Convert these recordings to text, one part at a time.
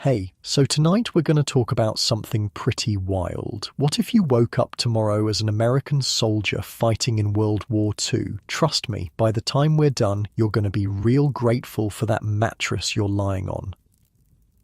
Hey, so tonight we're going to talk about something pretty wild. What if you woke up tomorrow as an American soldier fighting in World War II? Trust me, by the time we're done, you're going to be real grateful for that mattress you're lying on.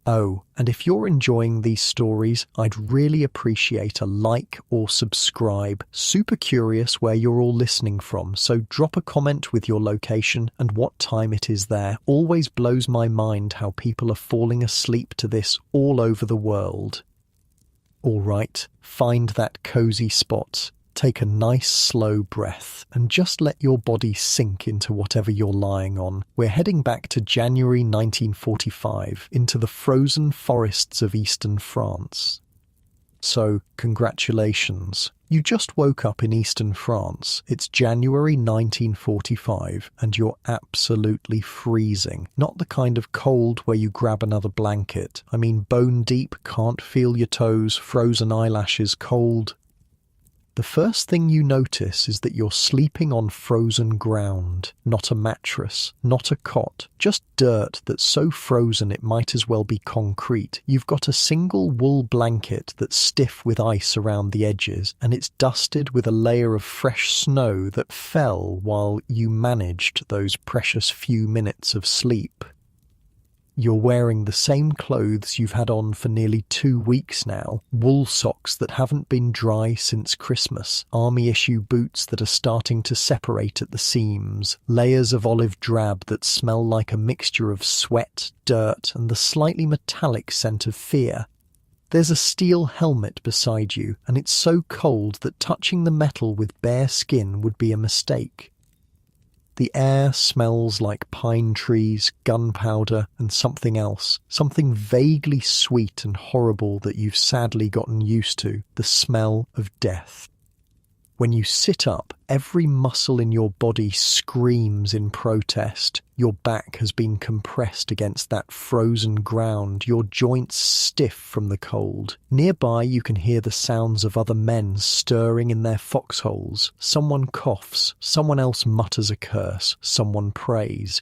Oh, and if you're enjoying these stories, I'd really appreciate a like or subscribe. Super curious where you're all listening from, so drop a comment with your location and what time it is there. Always blows my mind how people are falling asleep to this all over the world. All right, find that cozy spot. Take a nice slow breath and just let your body sink into whatever you're lying on. We're heading back to January 1945 into the frozen forests of eastern France. So, congratulations. You just woke up in eastern France. It's January 1945 and you're absolutely freezing. Not the kind of cold where you grab another blanket. I mean bone deep, can't feel your toes, frozen eyelashes, cold. The first thing you notice is that you're sleeping on frozen ground, not a mattress, not a cot, just dirt that's so frozen it might as well be concrete. You've got a single wool blanket that's stiff with ice around the edges, and it's dusted with a layer of fresh snow that fell while you managed those precious few minutes of sleep. You're wearing the same clothes you've had on for nearly 2 weeks now, wool socks that haven't been dry since Christmas, army-issue boots that are starting to separate at the seams, layers of olive drab that smell like a mixture of sweat, dirt, and the slightly metallic scent of fear. There's a steel helmet beside you, and it's so cold that touching the metal with bare skin would be a mistake. The air smells like pine trees, gunpowder, and something else, something vaguely sweet and horrible that you've sadly gotten used to, the smell of death. When you sit up, every muscle in your body screams in protest. Your back has been compressed against that frozen ground, your joints stiff from the cold. Nearby you can hear the sounds of other men stirring in their foxholes. Someone coughs, someone else mutters a curse, someone prays.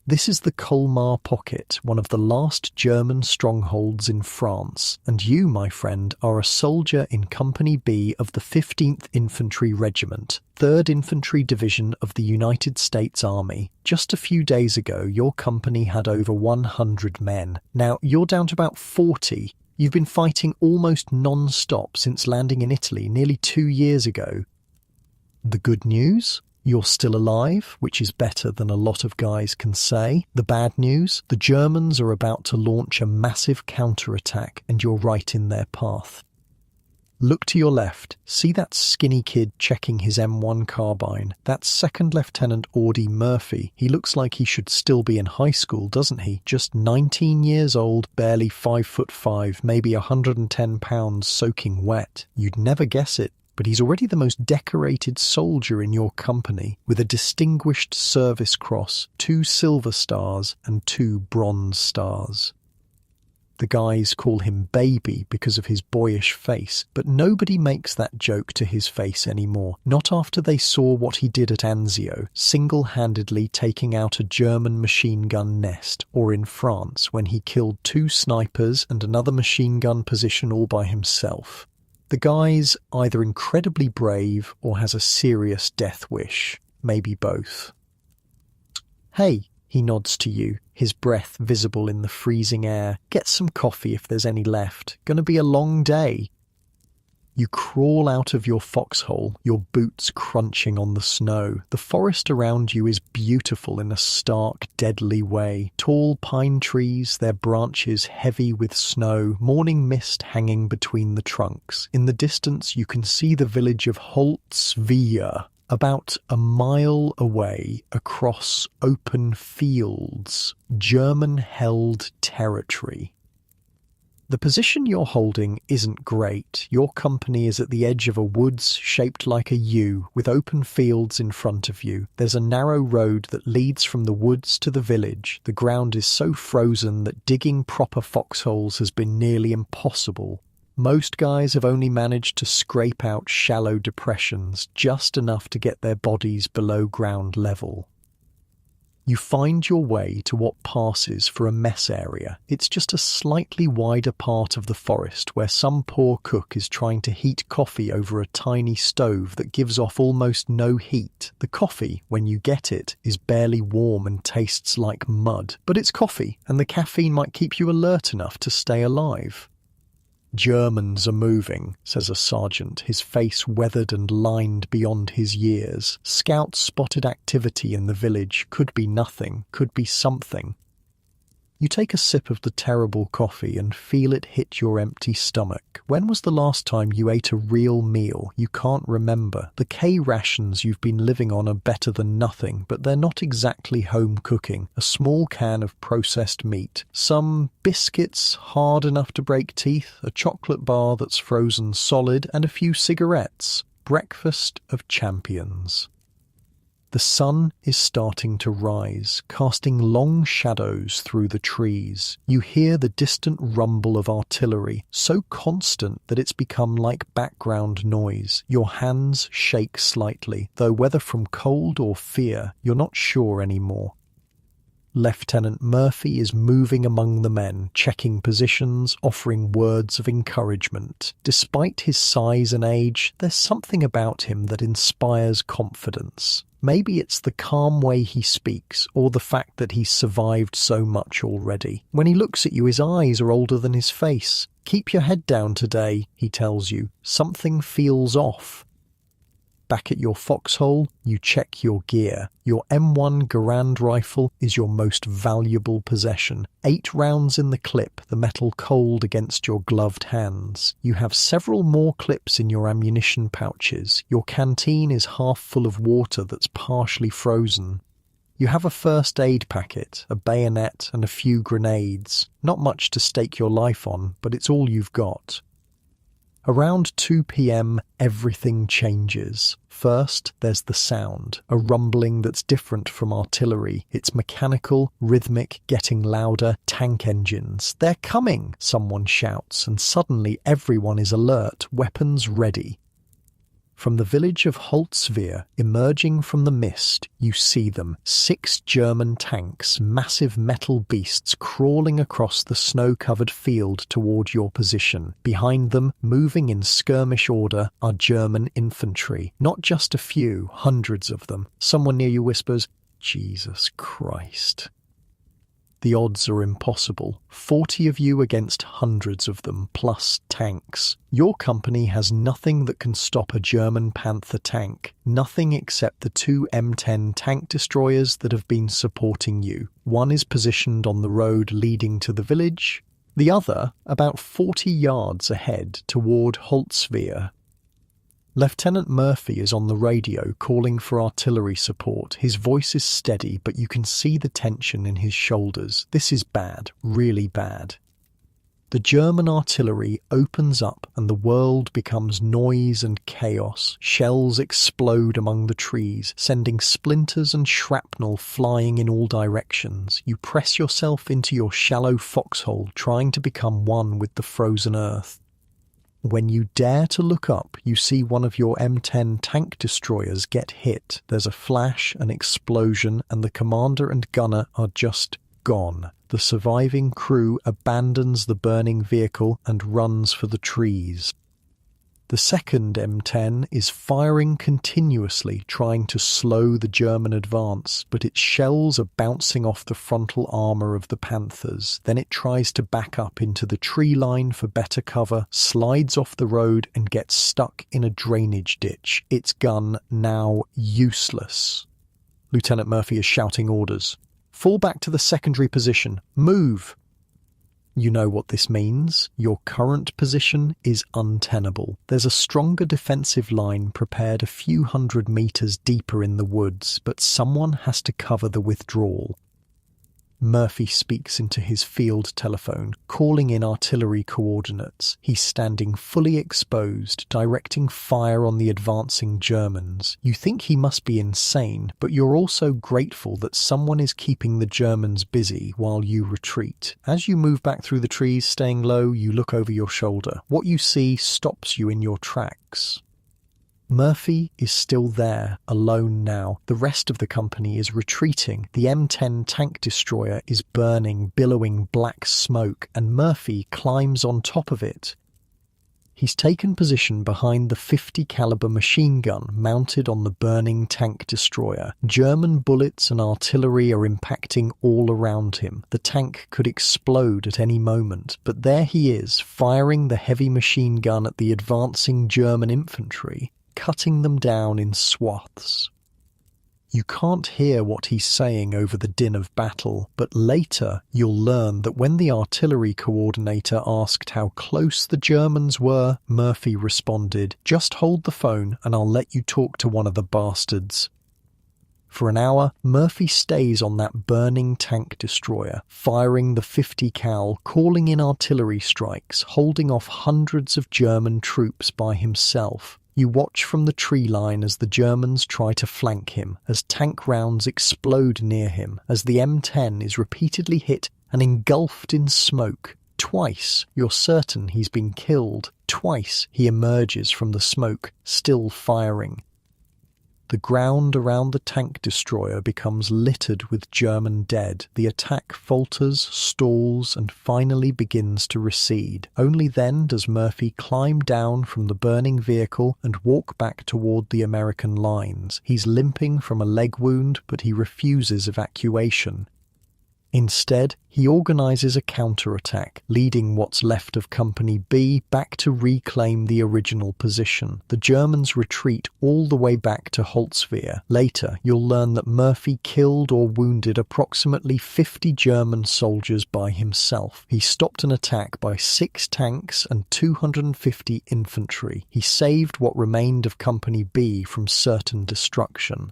This is the Colmar Pocket, one of the last German strongholds in France, and you, my friend, are a soldier in Company B of the 15th Infantry Regiment, 3rd Infantry Division of the United States Army. Just a few days ago, your company had over 100 men. Now, you're down to about 40. You've been fighting almost non-stop since landing in Italy nearly 2 years ago. The good news? You're still alive, which is better than a lot of guys can say. The bad news? The Germans are about to launch a massive counterattack, and you're right in their path. Look to your left. See that skinny kid checking his M1 carbine? That's Second Lieutenant Audie Murphy. He looks like he should still be in high school, doesn't he? Just 19 years old, barely 5'5", maybe 110 pounds, soaking wet. You'd never guess it. But he's already the most decorated soldier in your company, with a Distinguished Service Cross, 2 Silver Stars, and 2 Bronze Stars. The guys call him Baby because of his boyish face, but nobody makes that joke to his face anymore, not after they saw what he did at Anzio, single-handedly taking out a German machine gun nest, or in France when he killed 2 snipers and another machine gun position all by himself. The guy's either incredibly brave or has a serious death wish, maybe both. Hey, he nods to you, his breath visible in the freezing air. Get some coffee if there's any left. Gonna be a long day. You crawl out of your foxhole, your boots crunching on the snow. The forest around you is beautiful in a stark, deadly way. Tall pine trees, their branches heavy with snow, morning mist hanging between the trunks. In the distance you can see the village of Holzwihr, about a mile away across open fields, German-held territory. The position you're holding isn't great. Your company is at the edge of a woods shaped like a U, with open fields in front of you. There's a narrow road that leads from the woods to the village. The ground is so frozen that digging proper foxholes has been nearly impossible. Most guys have only managed to scrape out shallow depressions, just enough to get their bodies below ground level. You find your way to what passes for a mess area. It's just a slightly wider part of the forest where some poor cook is trying to heat coffee over a tiny stove that gives off almost no heat. The coffee, when you get it, is barely warm and tastes like mud. But it's coffee, and the caffeine might keep you alert enough to stay alive. "Germans are moving," says a sergeant, his face weathered and lined beyond his years. Scouts spotted activity in the village. Could be nothing, could be something. You take a sip of the terrible coffee and feel it hit your empty stomach. When was the last time you ate a real meal? You can't remember. The K rations you've been living on are better than nothing, but they're not exactly home cooking. A small can of processed meat, some biscuits hard enough to break teeth, a chocolate bar that's frozen solid, and a few cigarettes. Breakfast of champions. The sun is starting to rise, casting long shadows through the trees. You hear the distant rumble of artillery, so constant that it's become like background noise. Your hands shake slightly, though whether from cold or fear, you're not sure anymore. Lieutenant Murphy is moving among the men, checking positions, offering words of encouragement. Despite his size and age, there's something about him that inspires confidence. Maybe it's the calm way he speaks, or the fact that he's survived so much already. When he looks at you, his eyes are older than his face. "Keep your head down today," he tells you. Something feels off. Back at your foxhole, you check your gear. Your M1 Garand rifle is your most valuable possession. 8 rounds in the clip, the metal cold against your gloved hands. You have several more clips in your ammunition pouches. Your canteen is half full of water that's partially frozen. You have a first aid packet, a bayonet, and a few grenades. Not much to stake your life on, but it's all you've got. Around 2 p.m, everything changes. First, there's the sound, a rumbling that's different from artillery. It's mechanical, rhythmic, getting louder. Tank engines. "They're coming!" someone shouts, and suddenly everyone is alert, weapons ready. From the village of Holtzwihr, emerging from the mist, you see them. 6 German tanks, massive metal beasts crawling across the snow-covered field toward your position. Behind them, moving in skirmish order, are German infantry. Not just a few, hundreds of them. Someone near you whispers, "Jesus Christ." The odds are impossible. 40 of you against hundreds of them, plus tanks. Your company has nothing that can stop a German Panther tank. Nothing except the 2 M10 tank destroyers that have been supporting you. One is positioned on the road leading to the village. The other, about 40 yards ahead toward Holtzwihr. Lieutenant Murphy is on the radio calling for artillery support. His voice is steady, but you can see the tension in his shoulders. This is bad, really bad. The German artillery opens up and the world becomes noise and chaos. Shells explode among the trees, sending splinters and shrapnel flying in all directions. You press yourself into your shallow foxhole, trying to become one with the frozen earth. When you dare to look up, you see one of your M10 tank destroyers get hit. There's a flash, an explosion, and the commander and gunner are just gone. The surviving crew abandons the burning vehicle and runs for the trees. The second M10 is firing continuously, trying to slow the German advance, but its shells are bouncing off the frontal armour of the Panthers. Then it tries to back up into the tree line for better cover, slides off the road and gets stuck in a drainage ditch. Its gun now useless. Lieutenant Murphy is shouting orders. "Fall back to the secondary position. Move!" You know what this means. Your current position is untenable. There's a stronger defensive line prepared a few hundred meters deeper in the woods, but someone has to cover the withdrawal. Murphy speaks into his field telephone, calling in artillery coordinates. He's standing fully exposed, directing fire on the advancing Germans. You think he must be insane, but you're also grateful that someone is keeping the Germans busy while you retreat. As you move back through the trees, staying low, you look over your shoulder. What you see stops you in your tracks. Murphy is still there, alone now. The rest of the company is retreating. The M10 tank destroyer is burning, billowing black smoke, and Murphy climbs on top of it. He's taken position behind the 50 caliber machine gun mounted on the burning tank destroyer. German bullets and artillery are impacting all around him. The tank could explode at any moment, but there he is, firing the heavy machine gun at the advancing German infantry, cutting them down in swaths. You can't hear what he's saying over the din of battle, but later you'll learn that when the artillery coordinator asked how close the Germans were, Murphy responded, "Just hold the phone and I'll let you talk to one of the bastards." For an hour, Murphy stays on that burning tank destroyer, firing the 50 cal, calling in artillery strikes, holding off hundreds of German troops by himself. You watch from the tree line as the Germans try to flank him, as tank rounds explode near him, as the M10 is repeatedly hit and engulfed in smoke. Twice you're certain he's been killed. Twice he emerges from the smoke, still firing. The ground around the tank destroyer becomes littered with German dead. The attack falters, stalls, and finally begins to recede. Only then does Murphy climb down from the burning vehicle and walk back toward the American lines. He's limping from a leg wound, but he refuses evacuation. Instead, he organizes a counterattack, leading what's left of Company B back to reclaim the original position. The Germans retreat all the way back to Holzwehr. Later, you'll learn that Murphy killed or wounded approximately 50 German soldiers by himself. He stopped an attack by 6 tanks and 250 infantry. He saved what remained of Company B from certain destruction.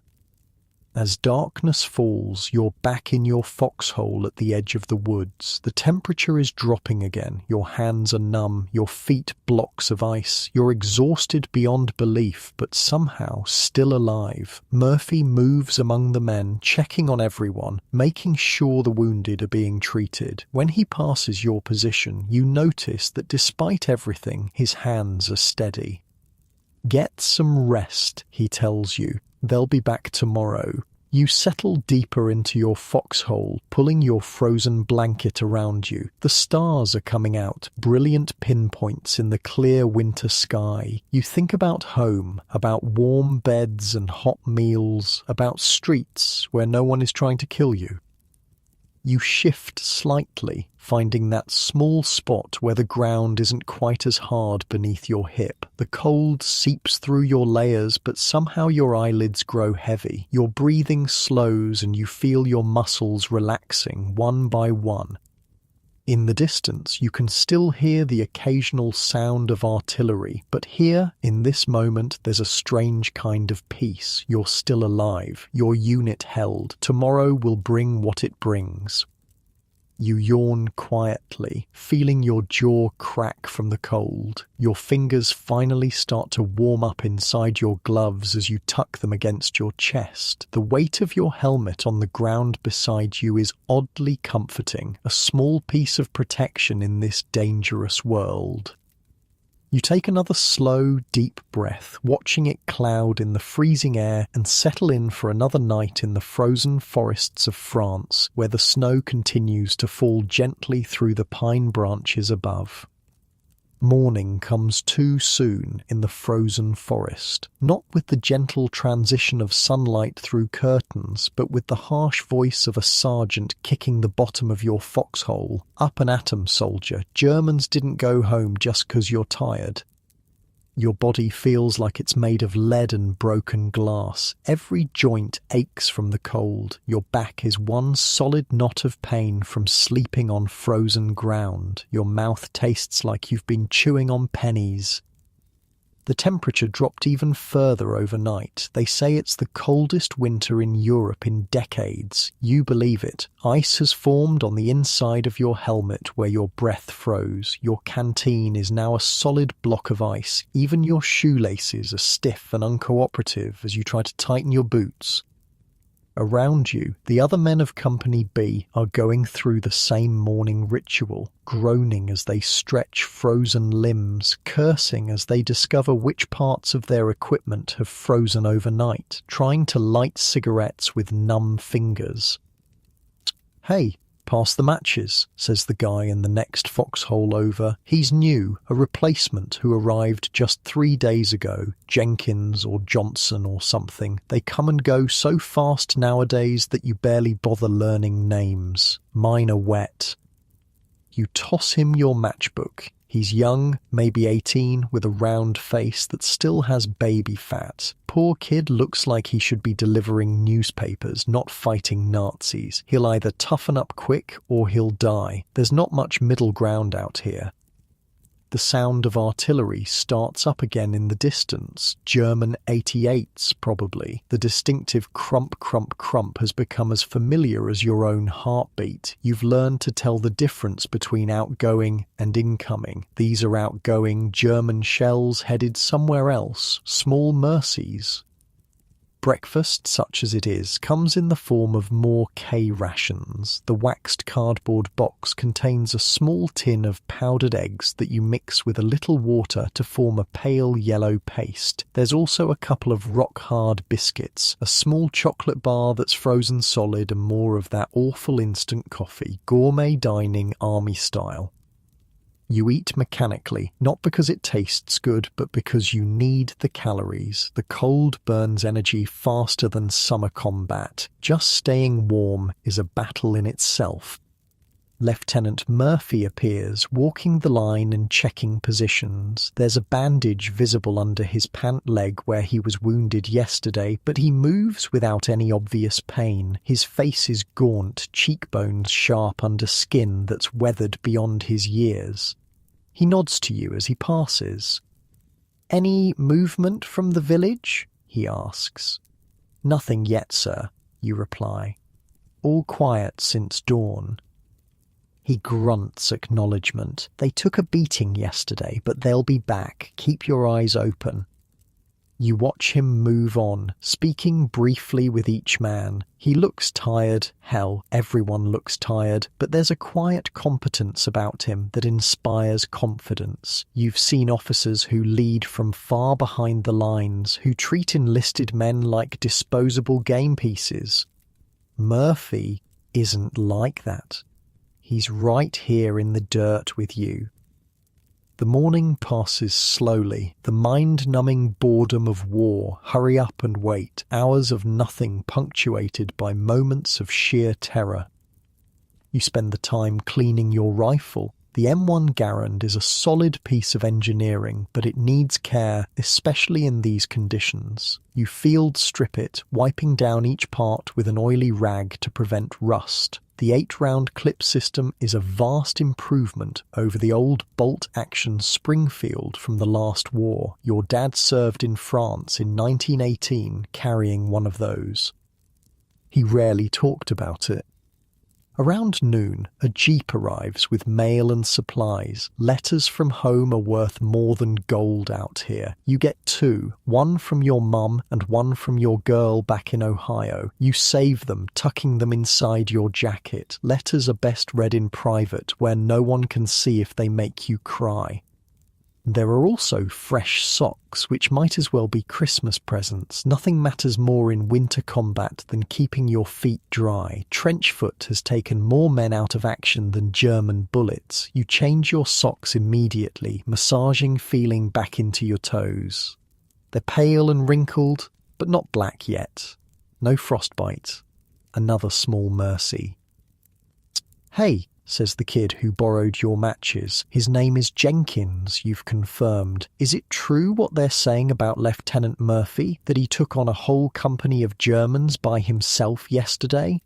As darkness falls, you're back in your foxhole at the edge of the woods. The temperature is dropping again. Your hands are numb, your feet blocks of ice. You're exhausted beyond belief, but somehow still alive. Murphy moves among the men, checking on everyone, making sure the wounded are being treated. When he passes your position, you notice that despite everything, his hands are steady. "Get some rest," he tells you. "They'll be back tomorrow." You settle deeper into your foxhole, pulling your frozen blanket around you. The stars are coming out, brilliant pinpoints in the clear winter sky. You think about home, about warm beds and hot meals, about streets where no one is trying to kill you. You shift slightly, finding that small spot where the ground isn't quite as hard beneath your hip. The cold seeps through your layers, but somehow your eyelids grow heavy. Your breathing slows and you feel your muscles relaxing one by one. In the distance, you can still hear the occasional sound of artillery, but here, in this moment, there's a strange kind of peace. You're still alive, your unit held. Tomorrow will bring what it brings. You yawn quietly, feeling your jaw crack from the cold. Your fingers finally start to warm up inside your gloves as you tuck them against your chest. The weight of your helmet on the ground beside you is oddly comforting, a small piece of protection in this dangerous world. You take another slow, deep breath, watching it cloud in the freezing air and settle in for another night in the frozen forests of France, where the snow continues to fall gently through the pine branches above. Morning comes too soon in the frozen forest, not with the gentle transition of sunlight through curtains, but with the harsh voice of a sergeant kicking the bottom of your foxhole. "Up and at 'em, soldier. Germans didn't go home just 'cause you're tired." Your body feels like it's made of lead and broken glass. Every joint aches from the cold. Your back is one solid knot of pain from sleeping on frozen ground. Your mouth tastes like you've been chewing on pennies. The temperature dropped even further overnight. They say it's the coldest winter in Europe in decades. You believe it. Ice has formed on the inside of your helmet where your breath froze. Your canteen is now a solid block of ice. Even your shoelaces are stiff and uncooperative as you try to tighten your boots. Around you, the other men of Company B are going through the same morning ritual, groaning as they stretch frozen limbs, cursing as they discover which parts of their equipment have frozen overnight, trying to light cigarettes with numb fingers. "Hey, pass the matches," says the guy in the next foxhole over. He's new, a replacement who arrived just 3 days ago, Jenkins or Johnson or something. They come and go so fast nowadays that you barely bother learning names. Mine are wet. You toss him your matchbook. He's young, maybe 18, with a round face that still has baby fat. Poor kid looks like he should be delivering newspapers, not fighting Nazis. He'll either toughen up quick or he'll die. There's not much middle ground out here. The sound of artillery starts up again in the distance. German 88s, probably. The distinctive crump, crump, crump has become as familiar as your own heartbeat. You've learned to tell the difference between outgoing and incoming. These are outgoing German shells headed somewhere else. Small mercies. Breakfast, such as it is, comes in the form of more K rations. The waxed cardboard box contains a small tin of powdered eggs that you mix with a little water to form a pale yellow paste. There's also a couple of rock-hard biscuits, a small chocolate bar that's frozen solid, and more of that awful instant coffee, gourmet dining army style. You eat mechanically, not because it tastes good, but because you need the calories. The cold burns energy faster than summer combat. Just staying warm is a battle in itself. Lieutenant Murphy appears, walking the line and checking positions. There's a bandage visible under his pant leg where he was wounded yesterday, but he moves without any obvious pain. His face is gaunt, cheekbones sharp under skin that's weathered beyond his years. He nods to you as he passes. "Any movement from the village?" he asks. "Nothing yet, sir," you reply. "All quiet since dawn." He grunts acknowledgement. "They took a beating yesterday, but they'll be back. Keep your eyes open." You watch him move on, speaking briefly with each man. He looks tired. Hell, everyone looks tired, but there's a quiet competence about him that inspires confidence. You've seen officers who lead from far behind the lines, who treat enlisted men like disposable game pieces. Murphy isn't like that. He's right here in the dirt with you. The morning passes slowly, the mind-numbing boredom of war, hurry up and wait, hours of nothing punctuated by moments of sheer terror. You spend the time cleaning your rifle. The M1 Garand is a solid piece of engineering, but it needs care, especially in these conditions. You field strip it, wiping down each part with an oily rag to prevent rust. The 8-round clip system is a vast improvement over the old bolt-action Springfield from the last war. Your dad served in France in 1918 carrying one of those. He rarely talked about it. Around noon, a jeep arrives with mail and supplies. Letters from home are worth more than gold out here. You get 2, one from your mum and one from your girl back in Ohio. You save them, tucking them inside your jacket. Letters are best read in private, where no one can see if they make you cry. There are also fresh socks, which might as well be Christmas presents. Nothing matters more in winter combat than keeping your feet dry. Trenchfoot has taken more men out of action than German bullets. You change your socks immediately, massaging feeling back into your toes. They're pale and wrinkled, but not black yet. No frostbite. Another small mercy. "Hey," says the kid who borrowed your matches. "His name is Jenkins, you've confirmed. Is it true what they're saying about Lieutenant Murphy, that he took on a whole company of Germans by himself yesterday?"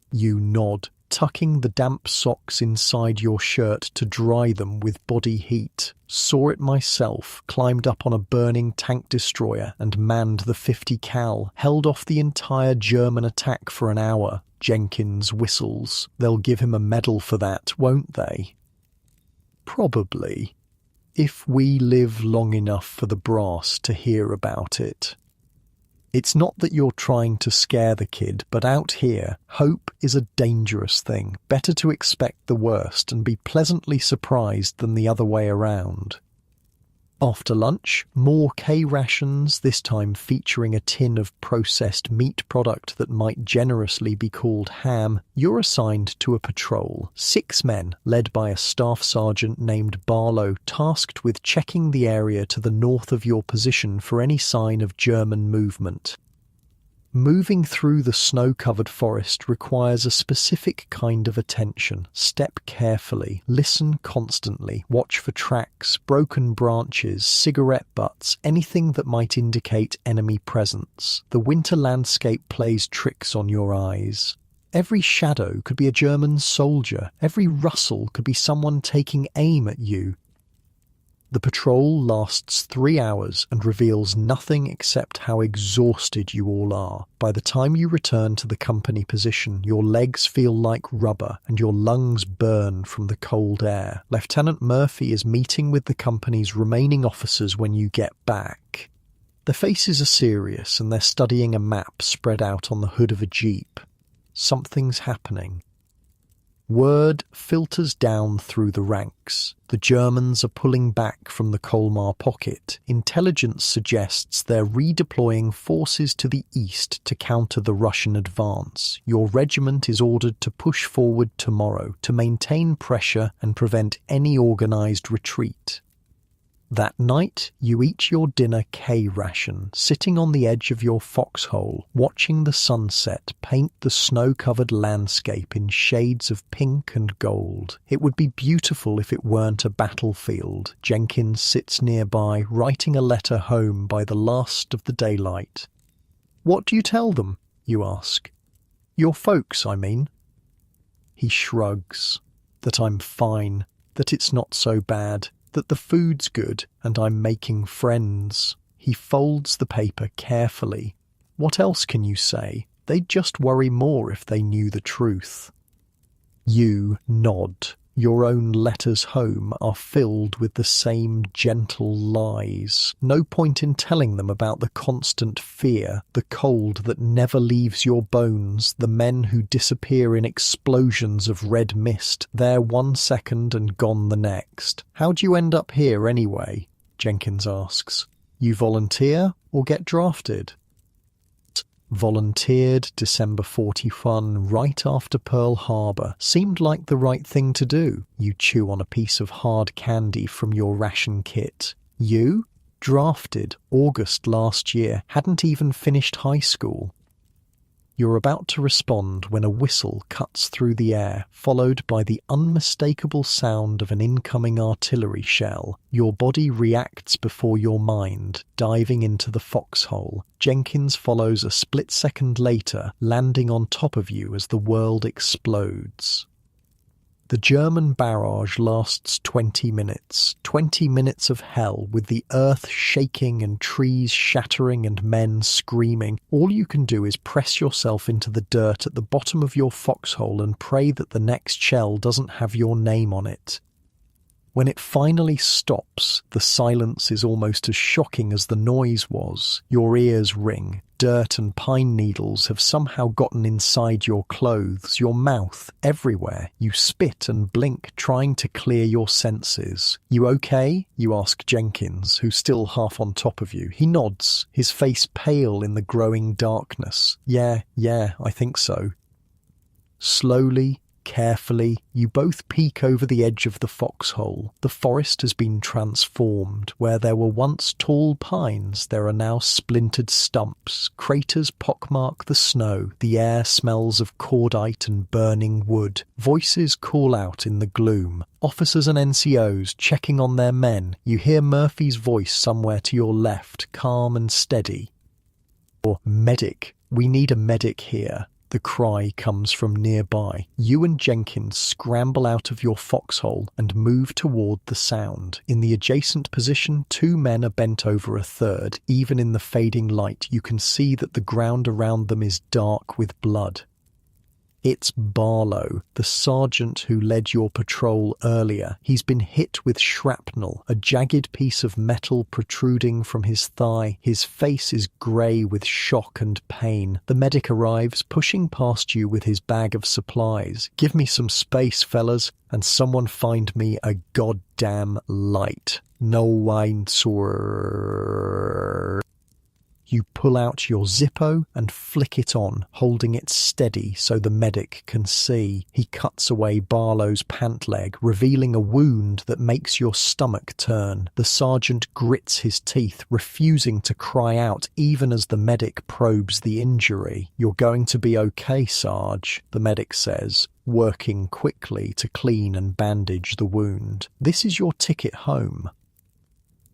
You nod, tucking the damp socks inside your shirt to dry them with body heat. Saw it myself, climbed up on a burning tank destroyer and manned the 50 cal, held off the entire German attack for an hour. Jenkins whistles. "They'll give him a medal for that, won't they?" "Probably. If we live long enough for the brass to hear about it." It's not that you're trying to scare the kid, but out here, hope is a dangerous thing. Better to expect the worst and be pleasantly surprised than the other way around. After lunch, more K-rations, this time featuring a tin of processed meat product that might generously be called ham. You're assigned to a patrol. 6 men, led by a staff sergeant named Barlow, tasked with checking the area to the north of your position for any sign of German movement. Moving through the snow-covered forest requires a specific kind of attention. Step carefully, listen constantly, watch for tracks, broken branches, cigarette butts, anything that might indicate enemy presence. The winter landscape plays tricks on your eyes. Every shadow could be a German soldier. Every rustle could be someone taking aim at you. The patrol lasts 3 hours and reveals nothing except how exhausted you all are. By the time you return to the company position, your legs feel like rubber and your lungs burn from the cold air. Lieutenant Murphy is meeting with the company's remaining officers when you get back. Their faces are serious and they're studying a map spread out on the hood of a jeep. Something's happening. Word filters down through the ranks. The Germans are pulling back from the Colmar pocket. Intelligence suggests they're redeploying forces to the east to counter the Russian advance. Your regiment is ordered to push forward tomorrow to maintain pressure and prevent any organized retreat. That night, you eat your dinner K-ration, sitting on the edge of your foxhole, watching the sunset paint the snow-covered landscape in shades of pink and gold. It would be beautiful if it weren't a battlefield. Jenkins sits nearby, writing a letter home by the last of the daylight. "What do you tell them?" you ask. "Your folks, I mean." He shrugs. "That I'm fine, that it's not so bad, that the food's good and I'm making friends." He folds the paper carefully. What else can you say? They'd just worry more if they knew the truth. You nod. Your own letters home are filled with the same gentle lies. No point in telling them about the constant fear, the cold that never leaves your bones, the men who disappear in explosions of red mist, there 1 second and gone the next. "How'd you end up here anyway?" Jenkins asks. "You volunteer or get drafted?" Volunteered December 41, right after Pearl Harbor. Seemed like the right thing to do. You chew on a piece of hard candy from your ration kit. You? Drafted August last year. Hadn't even finished high school. You're about to respond when a whistle cuts through the air, followed by the unmistakable sound of an incoming artillery shell. Your body reacts before your mind, diving into the foxhole. Jenkins follows a split second later, landing on top of you as the world explodes. The German barrage lasts 20 minutes. 20 minutes of hell, with the earth shaking and trees shattering and men screaming. All you can do is press yourself into the dirt at the bottom of your foxhole and pray that the next shell doesn't have your name on it. When it finally stops, the silence is almost as shocking as the noise was. Your ears ring. Dirt and pine needles have somehow gotten inside your clothes, your mouth, everywhere. You spit and blink, trying to clear your senses. "You okay?" you ask Jenkins, who's still half on top of you. He nods, his face pale in the growing darkness. Yeah, I think so." Slowly, carefully, you both peek over the edge of the foxhole. The forest has been transformed. Where there were once tall pines, there are now splintered stumps. Craters pockmark the snow. The air smells of cordite and burning wood. Voices call out in the gloom. Officers and NCOs checking on their men. You hear Murphy's voice somewhere to your left, calm and steady. Or, "Medic, we need a medic here." The cry comes from nearby. You and Jenkins scramble out of your foxhole and move toward the sound. In the adjacent position, 2 men are bent over a third. Even in the fading light, you can see that the ground around them is dark with blood. It's Barlow, the sergeant who led your patrol earlier. He's been hit with shrapnel, a jagged piece of metal protruding from his thigh. His face is grey with shock and pain. The medic arrives, pushing past you with his bag of supplies. "Give me some space, fellas, and someone find me a goddamn light. No wine, sir." You pull out your Zippo and flick it on, holding it steady so the medic can see. He cuts away Barlow's pant leg, revealing a wound that makes your stomach turn. The sergeant grits his teeth, refusing to cry out even as the medic probes the injury. "You're going to be okay, Sarge," the medic says, working quickly to clean and bandage the wound. "This is your ticket home."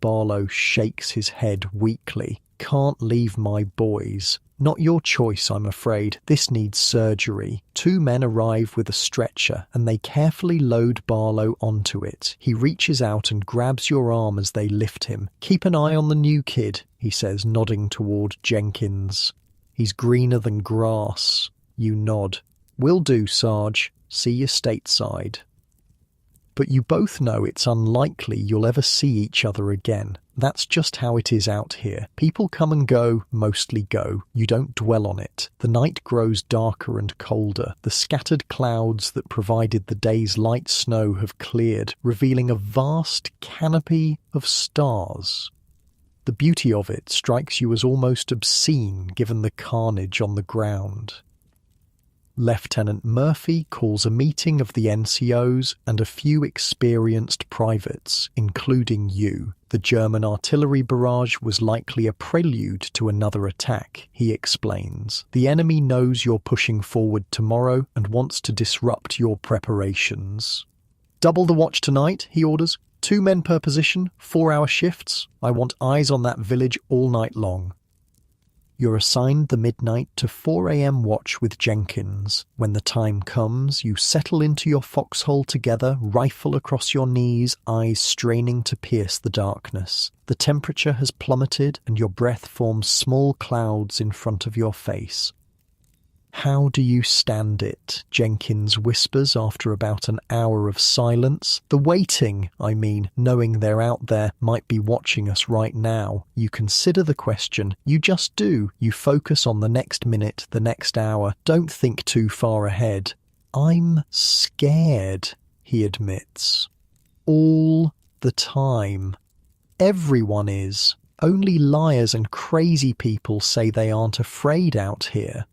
Barlow shakes his head weakly. "Can't leave my boys." "Not your choice, I'm afraid. This needs surgery." Two men arrive with a stretcher and they carefully load Barlow onto it. He reaches out and grabs your arm as they lift him. "Keep an eye on the new kid," he says, nodding toward Jenkins. "He's greener than grass." You nod. "Will do, Sarge. See you stateside." But you both know it's unlikely you'll ever see each other again. That's just how it is out here. People come and go, mostly go. You don't dwell on it. The night grows darker and colder. The scattered clouds that provided the day's light snow have cleared, revealing a vast canopy of stars. The beauty of it strikes you as almost obscene given the carnage on the ground. Lieutenant Murphy calls a meeting of the NCOs and a few experienced privates, including you. The German artillery barrage was likely a prelude to another attack, he explains. The enemy knows you're pushing forward tomorrow and wants to disrupt your preparations. "Double the watch tonight," he orders. 2 men per position, 4-hour shifts. I want eyes on that village all night long. You're assigned the midnight to 4 a.m. watch with Jenkins. When the time comes, you settle into your foxhole together, rifle across your knees, eyes straining to pierce the darkness. The temperature has plummeted and your breath forms small clouds in front of your face. "How do you stand it?" Jenkins whispers after about an hour of silence. "The waiting, I mean, knowing they're out there, might be watching us right now." You consider the question. You just do. You focus on the next minute, the next hour. Don't think too far ahead. "I'm scared," he admits. "All the time. Everyone is. Only liars and crazy people say they aren't afraid out here."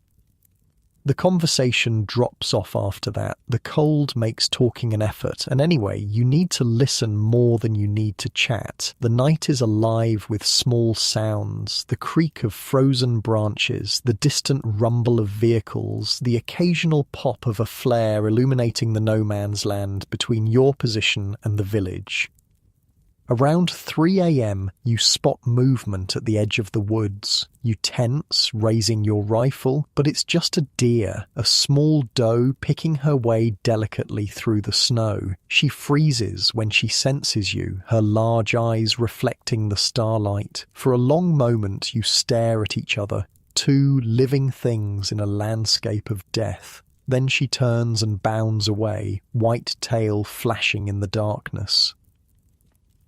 The conversation drops off after that. The cold makes talking an effort, and anyway, you need to listen more than you need to chat. The night is alive with small sounds, the creak of frozen branches, the distant rumble of vehicles, the occasional pop of a flare illuminating the no man's land between your position and the village. Around 3 a.m., you spot movement at the edge of the woods. You tense, raising your rifle, but it's just a deer, a small doe picking her way delicately through the snow. She freezes when she senses you, her large eyes reflecting the starlight. For a long moment, you stare at each other, 2 living things in a landscape of death. Then she turns and bounds away, white tail flashing in the darkness.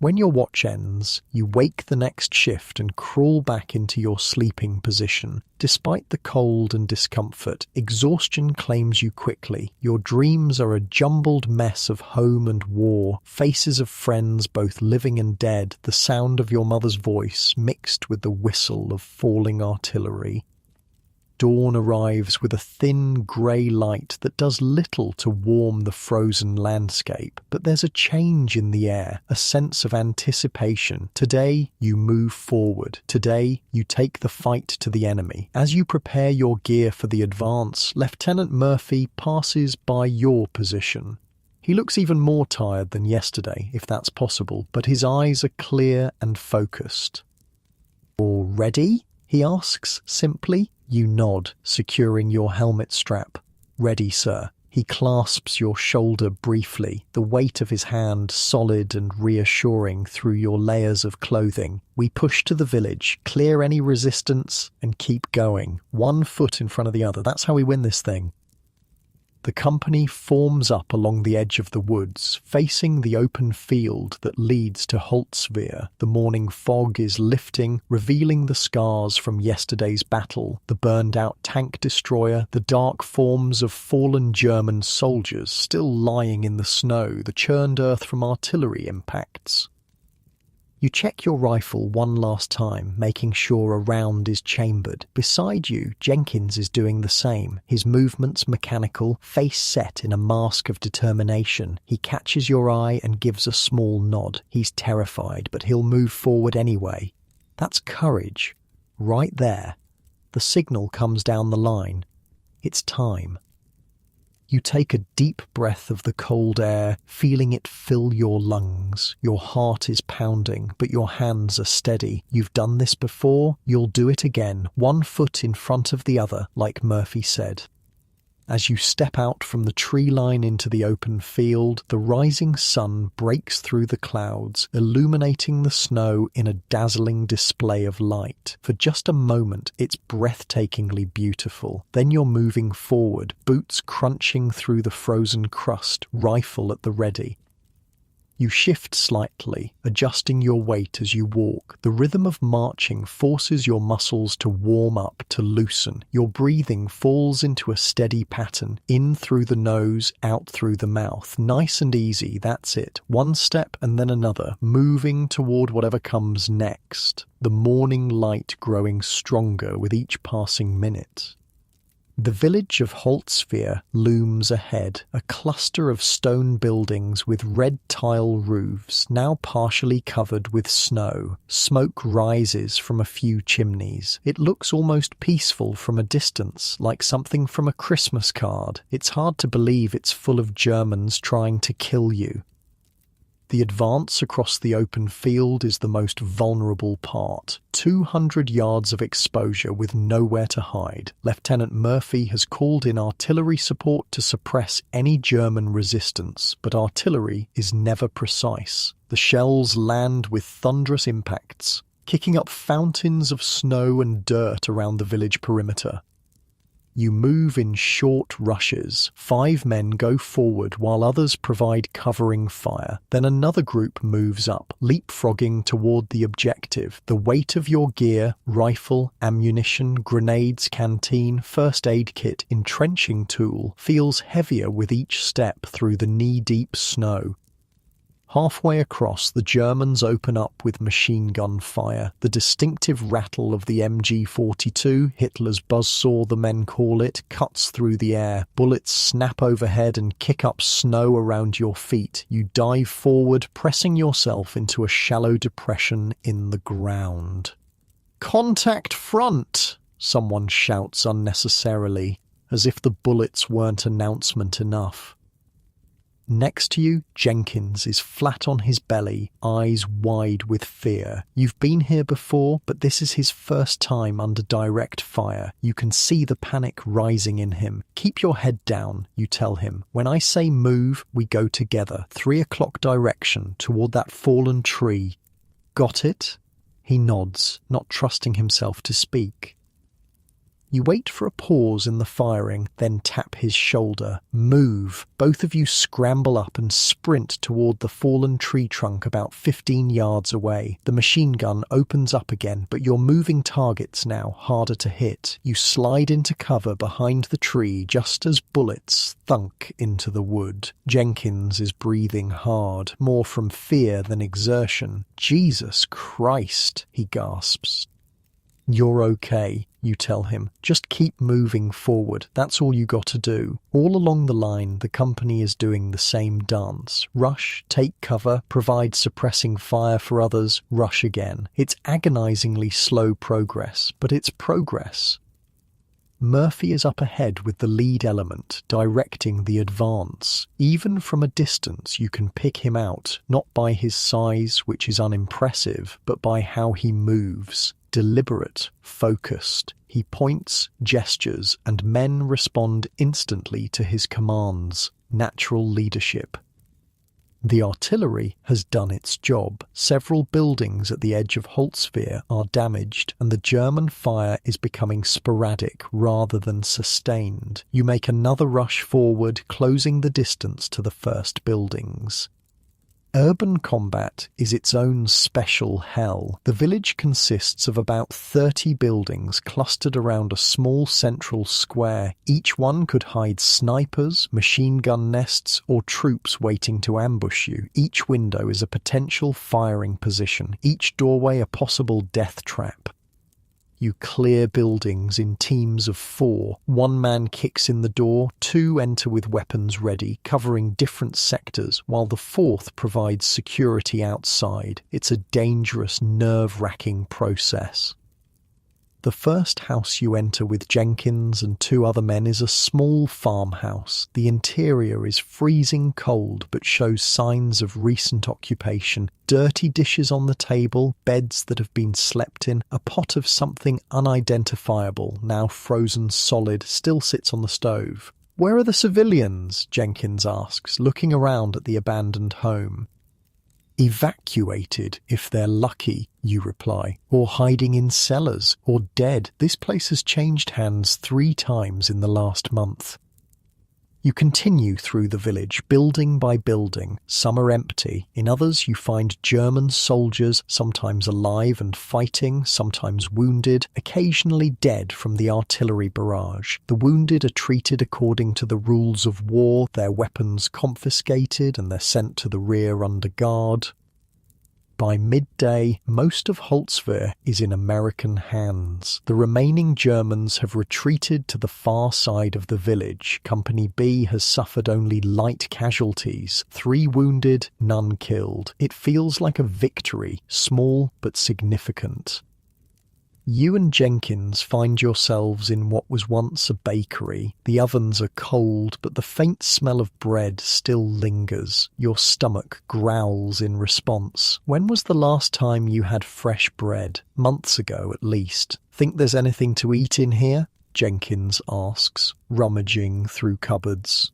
When your watch ends, you wake the next shift and crawl back into your sleeping position. Despite the cold and discomfort, exhaustion claims you quickly. Your dreams are a jumbled mess of home and war, faces of friends both living and dead, the sound of your mother's voice mixed with the whistle of falling artillery. Dawn arrives with a thin grey light that does little to warm the frozen landscape, but there's a change in the air, a sense of anticipation. Today, you move forward. Today, you take the fight to the enemy. As you prepare your gear for the advance, Lieutenant Murphy passes by your position. He looks even more tired than yesterday, if that's possible, but his eyes are clear and focused. "All ready?" he asks simply. You nod, securing your helmet strap. "Ready, sir." He clasps your shoulder briefly, the weight of his hand solid and reassuring through your layers of clothing. We push to the village, clear any resistance, and keep going. 1 foot in front of the other. That's how we win this thing. The company forms up along the edge of the woods, facing the open field that leads to Holtzwihr. The morning fog is lifting, revealing the scars from yesterday's battle, the burned-out tank destroyer, the dark forms of fallen German soldiers still lying in the snow, the churned earth from artillery impacts. You check your rifle one last time, making sure a round is chambered. Beside you, Jenkins is doing the same, his movements mechanical, face set in a mask of determination. He catches your eye and gives a small nod. He's terrified, but he'll move forward anyway. That's courage. Right there. The signal comes down the line. It's time. You take a deep breath of the cold air, feeling it fill your lungs. Your heart is pounding, but your hands are steady. You've done this before, you'll do it again, one foot in front of the other, like Murphy said. As you step out from the tree line into the open field, the rising sun breaks through the clouds, illuminating the snow in a dazzling display of light. For just a moment, it's breathtakingly beautiful. Then you're moving forward, boots crunching through the frozen crust, rifle at the ready. You shift slightly, adjusting your weight as you walk. The rhythm of marching forces your muscles to warm up, to loosen. Your breathing falls into a steady pattern, in through the nose, out through the mouth. Nice and easy, that's it. One step and then another, moving toward whatever comes next. The morning light growing stronger with each passing minute. The village of Holtzwihr looms ahead, a cluster of stone buildings with red tile roofs, now partially covered with snow. Smoke rises from a few chimneys. It looks almost peaceful from a distance, like something from a Christmas card. It's hard to believe it's full of Germans trying to kill you. The advance across the open field is the most vulnerable part. 200 yards of exposure with nowhere to hide. Lieutenant Murphy has called in artillery support to suppress any German resistance, but artillery is never precise. The shells land with thunderous impacts, kicking up fountains of snow and dirt around the village perimeter. You move in short rushes. 5 men go forward while others provide covering fire. Then another group moves up, leapfrogging toward the objective. The weight of your gear, rifle, ammunition, grenades, canteen, first aid kit, entrenching tool, feels heavier with each step through the knee-deep snow. Halfway across, the Germans open up with machine gun fire. The distinctive rattle of the MG-42, Hitler's buzzsaw the men call it, cuts through the air. Bullets snap overhead and kick up snow around your feet. You dive forward, pressing yourself into a shallow depression in the ground. "Contact front!" someone shouts unnecessarily, as if the bullets weren't announcement enough. Next to you, Jenkins is flat on his belly, eyes wide with fear. You've been here before, but this is his first time under direct fire. You can see the panic rising in him. "Keep your head down," you tell him. "When I say move, we go together. 3 o'clock direction, toward that fallen tree." "Got it?" He nods, not trusting himself to speak. You wait for a pause in the firing, then tap his shoulder. "Move." Both of you scramble up and sprint toward the fallen tree trunk about 15 yards away. The machine gun opens up again, but you're moving targets now, harder to hit. You slide into cover behind the tree just as bullets thunk into the wood. Jenkins is breathing hard, more from fear than exertion. "Jesus Christ," he gasps. "You're okay," you tell him. "Just keep moving forward. That's all you got to do." All along the line, the company is doing the same dance. Rush, take cover, provide suppressing fire for others, rush again. It's agonizingly slow progress, but it's progress. Murphy is up ahead with the lead element, directing the advance. Even from a distance, you can pick him out, not by his size, which is unimpressive, but by how he moves. Deliberate, focused. He points, gestures, and men respond instantly to his commands. Natural leadership. The artillery has done its job. Several buildings at the edge of Holzwehr are damaged, and the German fire is becoming sporadic rather than sustained. You make another rush forward, closing the distance to the first buildings. Urban combat is its own special hell. The village consists of about 30 buildings clustered around a small central square. Each one could hide snipers, machine gun nests, or troops waiting to ambush you. Each window is a potential firing position, each doorway a possible death trap. You clear buildings in teams of 4. One man kicks in the door, 2 enter with weapons ready, covering different sectors, while the 4th provides security outside. It's a dangerous, nerve-wracking process. The first house you enter with Jenkins and 2 other men is a small farmhouse. The interior is freezing cold but shows signs of recent occupation. Dirty dishes on the table, beds that have been slept in, a pot of something unidentifiable, now frozen solid, still sits on the stove. "Where are the civilians?" Jenkins asks, looking around at the abandoned home. "Evacuated, if they're lucky," you reply, "or hiding in cellars, or dead. This place has changed hands 3 times in the last month." You continue through the village, building by building. Some are empty. In others you find German soldiers, sometimes alive and fighting, sometimes wounded, occasionally dead from the artillery barrage. The wounded are treated according to the rules of war, their weapons confiscated, and they're sent to the rear under guard. By midday, most of Holzwehr is in American hands. The remaining Germans have retreated to the far side of the village. Company B has suffered only light casualties, 3 wounded, none killed. It feels like a victory, small but significant. You and Jenkins find yourselves in what was once a bakery. The ovens are cold, but the faint smell of bread still lingers. Your stomach growls in response. When was the last time you had fresh bread? Months ago, at least. "Think there's anything to eat in here?" Jenkins asks, rummaging through cupboards.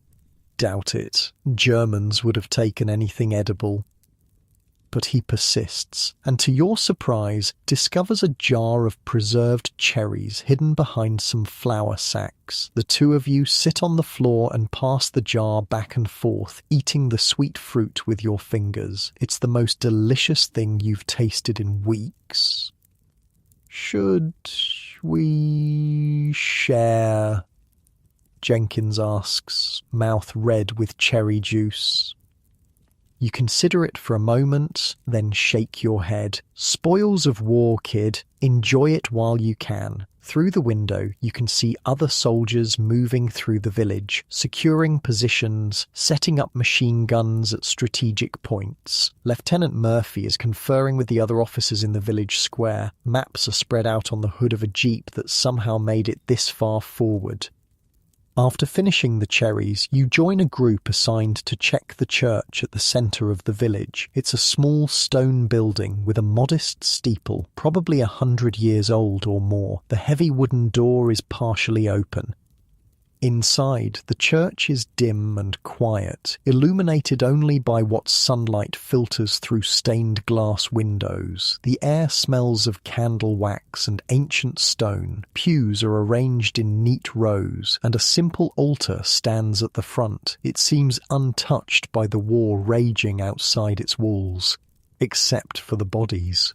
"Doubt it. Germans would have taken anything edible." But he persists, and to your surprise, discovers a jar of preserved cherries hidden behind some flour sacks. The 2 of you sit on the floor and pass the jar back and forth, eating the sweet fruit with your fingers. It's the most delicious thing you've tasted in weeks. "Should we share?" Jenkins asks, mouth red with cherry juice. You consider it for a moment, then shake your head. "Spoils of war, kid. Enjoy it while you can." Through the window, you can see other soldiers moving through the village, securing positions, setting up machine guns at strategic points. Lieutenant Murphy is conferring with the other officers in the village square. Maps are spread out on the hood of a jeep that somehow made it this far forward. After finishing the cherries, you join a group assigned to check the church at the centre of the village. It's a small stone building with a modest steeple, probably 100 years old or more. The heavy wooden door is partially open. Inside, the church is dim and quiet, illuminated only by what sunlight filters through stained glass windows. The air smells of candle wax and ancient stone. Pews are arranged in neat rows, and a simple altar stands at the front. It seems untouched by the war raging outside its walls, except for the bodies.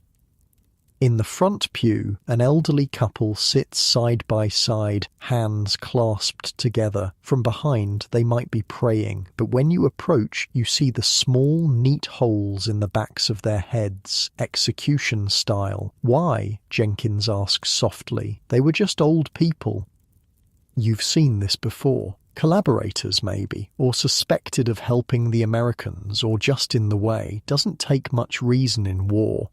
In the front pew, an elderly couple sits side by side, hands clasped together. From behind, they might be praying, but when you approach, you see the small, neat holes in the backs of their heads, execution style. "Why?" Jenkins asks softly. "They were just old people." You've seen this before. Collaborators, maybe, or suspected of helping the Americans, or just in the way. Doesn't take much reason in war.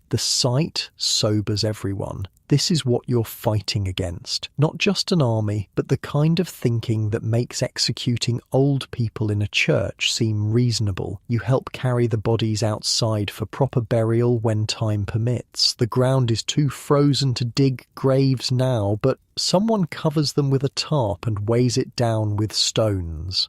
The sight sobers everyone. This is what you're fighting against. Not just an army, but the kind of thinking that makes executing old people in a church seem reasonable. You help carry the bodies outside for proper burial when time permits. The ground is too frozen to dig graves now, but someone covers them with a tarp and weighs it down with stones.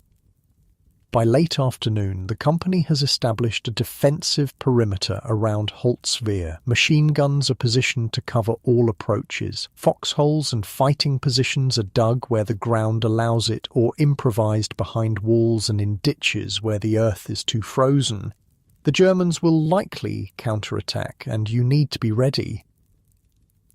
By late afternoon, the company has established a defensive perimeter around Holtzwehr. Machine guns are positioned to cover all approaches. Foxholes and fighting positions are dug where the ground allows it, or improvised behind walls and in ditches where the earth is too frozen. The Germans will likely counterattack, and you need to be ready.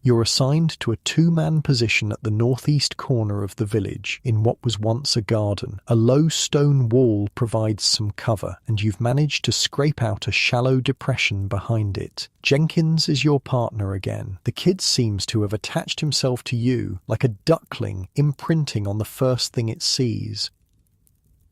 You're assigned to a two-man position at the northeast corner of the village in what was once a garden. A low stone wall provides some cover, and you've managed to scrape out a shallow depression behind it. Jenkins is your partner again. The kid seems to have attached himself to you, like a duckling imprinting on the first thing it sees.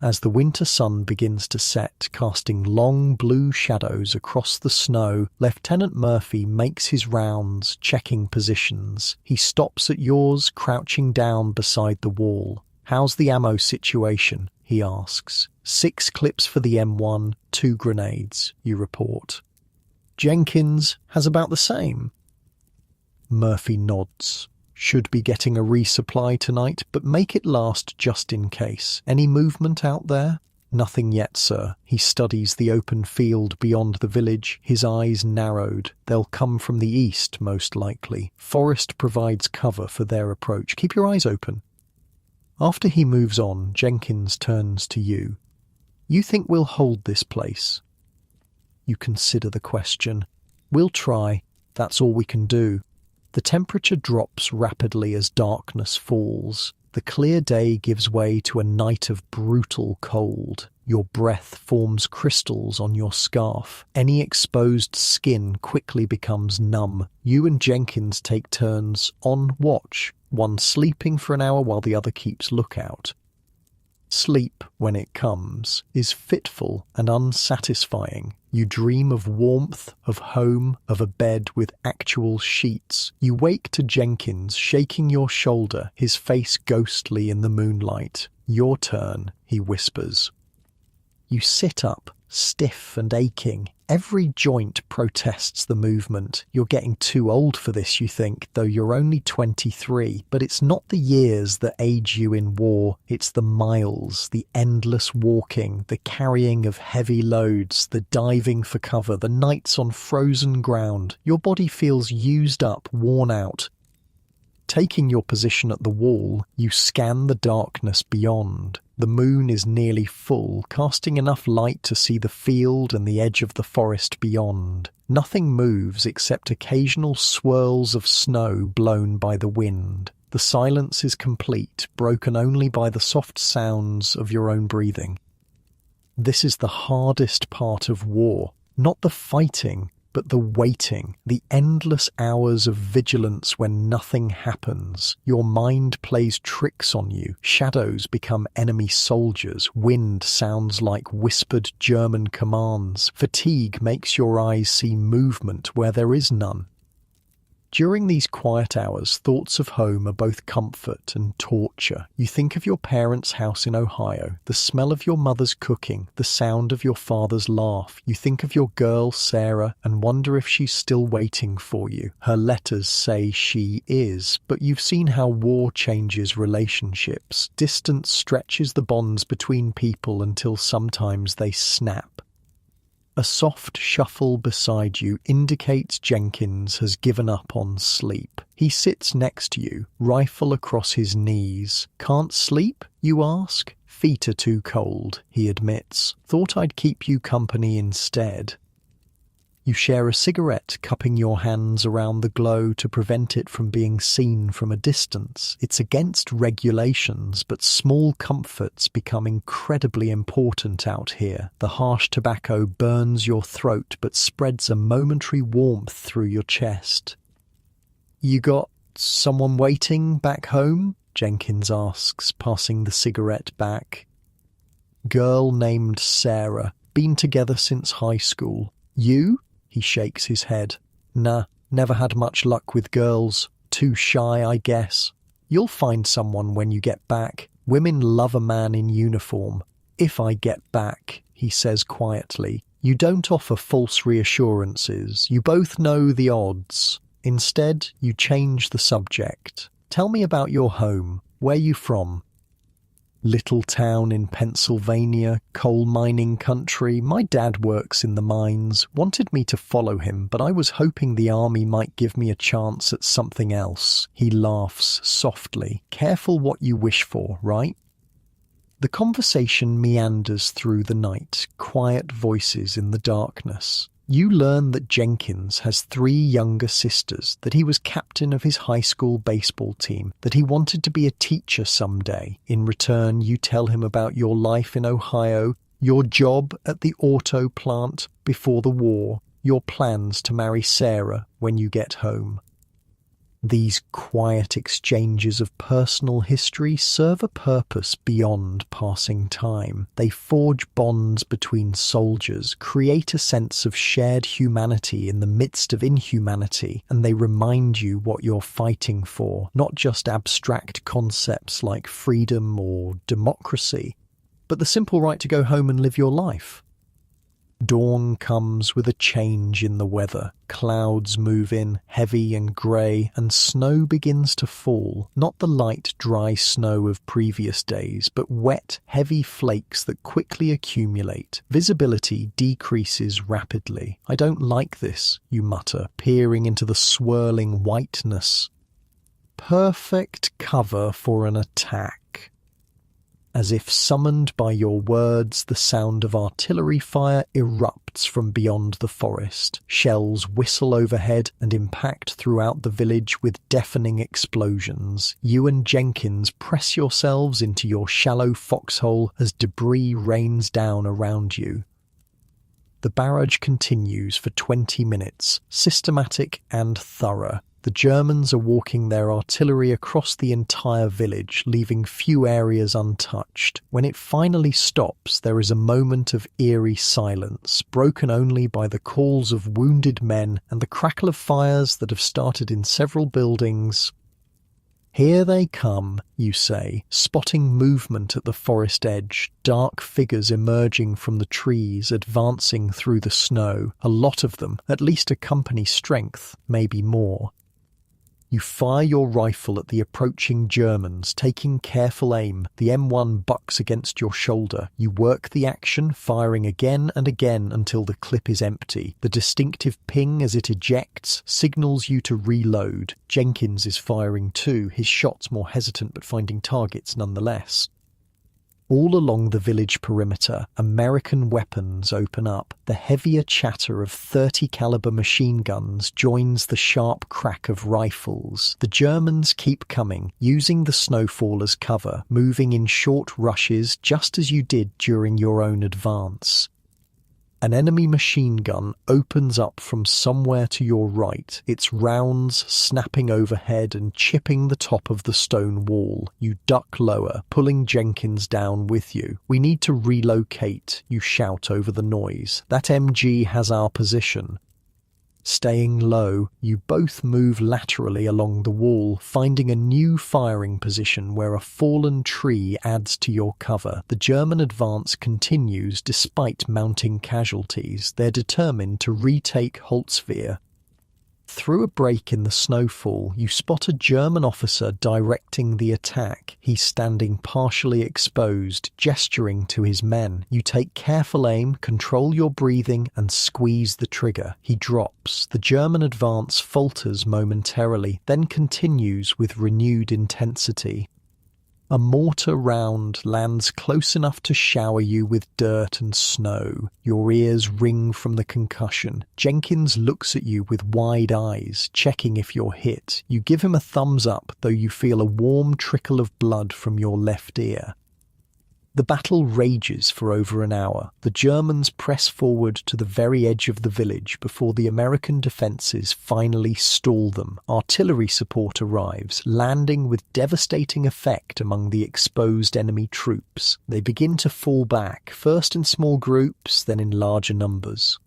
As the winter sun begins to set, casting long blue shadows across the snow, Lieutenant Murphy makes his rounds, checking positions. He stops at yours, crouching down beside the wall. "How's the ammo situation?" he asks. 6 clips for the M1, 2 grenades, you report. Jenkins has about the same. Murphy nods. "Should be getting a resupply tonight, but make it last just in case. Any movement out there?" "Nothing yet, sir." He studies the open field beyond the village, his eyes narrowed. "They'll come from the east, most likely. Forest provides cover for their approach. Keep your eyes open." After he moves on, Jenkins turns to you. "You think we'll hold this place?" You consider the question. "We'll try. That's all we can do." The temperature drops rapidly as darkness falls. The clear day gives way to a night of brutal cold. Your breath forms crystals on your scarf. Any exposed skin quickly becomes numb. You and Jenkins take turns on watch, one sleeping for an hour while the other keeps lookout. Sleep, when it comes, is fitful and unsatisfying. You dream of warmth, of home, of a bed with actual sheets. You wake to Jenkins shaking your shoulder, his face ghostly in the moonlight. "Your turn," he whispers. You sit up, stiff and aching. Every joint protests the movement. You're getting too old for this, you think, though you're only 23. But it's not the years that age you in war. It's the miles, the endless walking, the carrying of heavy loads, the diving for cover, the nights on frozen ground. Your body feels used up, worn out. Taking your position at the wall, you scan the darkness beyond. The moon is nearly full, casting enough light to see the field and the edge of the forest beyond. Nothing moves except occasional swirls of snow blown by the wind. The silence is complete, broken only by the soft sounds of your own breathing. This is the hardest part of war, not the fighting, but the waiting, the endless hours of vigilance when nothing happens. Your mind plays tricks on you. Shadows become enemy soldiers. Wind sounds like whispered German commands. Fatigue makes your eyes see movement where there is none. During these quiet hours, thoughts of home are both comfort and torture. You think of your parents' house in Ohio, the smell of your mother's cooking, the sound of your father's laugh. You think of your girl, Sarah, and wonder if she's still waiting for you. Her letters say she is, but you've seen how war changes relationships. Distance stretches the bonds between people until sometimes they snap. A soft shuffle beside you indicates Jenkins has given up on sleep. He sits next to you, rifle across his knees. "Can't sleep?" you ask. "Feet are too cold," he admits. "Thought I'd keep you company instead." You share a cigarette, cupping your hands around the glow to prevent it from being seen from a distance. It's against regulations, but small comforts become incredibly important out here. The harsh tobacco burns your throat but spreads a momentary warmth through your chest. "You got someone waiting back home?" Jenkins asks, passing the cigarette back. "Girl named Sarah. Been together since high school. You?" He shakes his head. "Nah, never had much luck with girls. Too shy, I guess. You'll find someone when you get back. Women love a man in uniform. If I get back," he says quietly. You don't offer false reassurances. You both know the odds. Instead, you change the subject. "Tell me about your home. Where you from?" Little town in Pennsylvania, coal mining country. My dad works in the mines, wanted me to follow him, but I was hoping the army might give me a chance at something else. He laughs softly. Careful what you wish for, right? The conversation meanders through the night, quiet voices in the darkness. You learn that Jenkins has 3 younger sisters, that he was captain of his high school baseball team, that he wanted to be a teacher someday. In return, you tell him about your life in Ohio, your job at the auto plant before the war, your plans to marry Sarah when you get home. These quiet exchanges of personal history serve a purpose beyond passing time. They forge bonds between soldiers, create a sense of shared humanity in the midst of inhumanity, and they remind you what you're fighting for, not just abstract concepts like freedom or democracy, but the simple right to go home and live your life. Dawn comes with a change in the weather. Clouds move in, heavy and grey, and snow begins to fall. Not the light, dry snow of previous days, but wet, heavy flakes that quickly accumulate. Visibility decreases rapidly. I don't like this, you mutter, peering into the swirling whiteness. Perfect cover for an attack. As if summoned by your words, the sound of artillery fire erupts from beyond the forest. Shells whistle overhead and impact throughout the village with deafening explosions. You and Jenkins press yourselves into your shallow foxhole as debris rains down around you. The barrage continues for 20 minutes, systematic and thorough. The Germans are walking their artillery across the entire village, leaving few areas untouched. When it finally stops, there is a moment of eerie silence, broken only by the calls of wounded men and the crackle of fires that have started in several buildings. Here they come, you say, spotting movement at the forest edge, dark figures emerging from the trees, advancing through the snow. A lot of them, at least a company strength, maybe more. You fire your rifle at the approaching Germans, taking careful aim. The M1 bucks against your shoulder. You work the action, firing again and again until the clip is empty. The distinctive ping as it ejects signals you to reload. Jenkins is firing too, his shots more hesitant but finding targets nonetheless. All along the village perimeter, American weapons open up. The heavier chatter of 30 caliber machine guns joins the sharp crack of rifles. The Germans keep coming, using the snowfall as cover, moving in short rushes just as you did during your own advance. An enemy machine gun opens up from somewhere to your right, its rounds snapping overhead and chipping the top of the stone wall. You duck lower, pulling Jenkins down with you. "We need to relocate," you shout over the noise. "That MG has our position." Staying low, you both move laterally along the wall, finding a new firing position where a fallen tree adds to your cover. The German advance continues despite mounting casualties. They're determined to retake Holtzwihr. Through a break in the snowfall, you spot a German officer directing the attack. He's standing partially exposed, gesturing to his men. You take careful aim, control your breathing, and squeeze the trigger. He drops. The German advance falters momentarily, then continues with renewed intensity. A mortar round lands close enough to shower you with dirt and snow. Your ears ring from the concussion. Jenkins looks at you with wide eyes, checking if you're hit. You give him a thumbs up, though you feel a warm trickle of blood from your left ear. The battle rages for over an hour. The Germans press forward to the very edge of the village before the American defences finally stall them. Artillery support arrives, landing with devastating effect among the exposed enemy troops. They begin to fall back, first in small groups, then in larger numbers.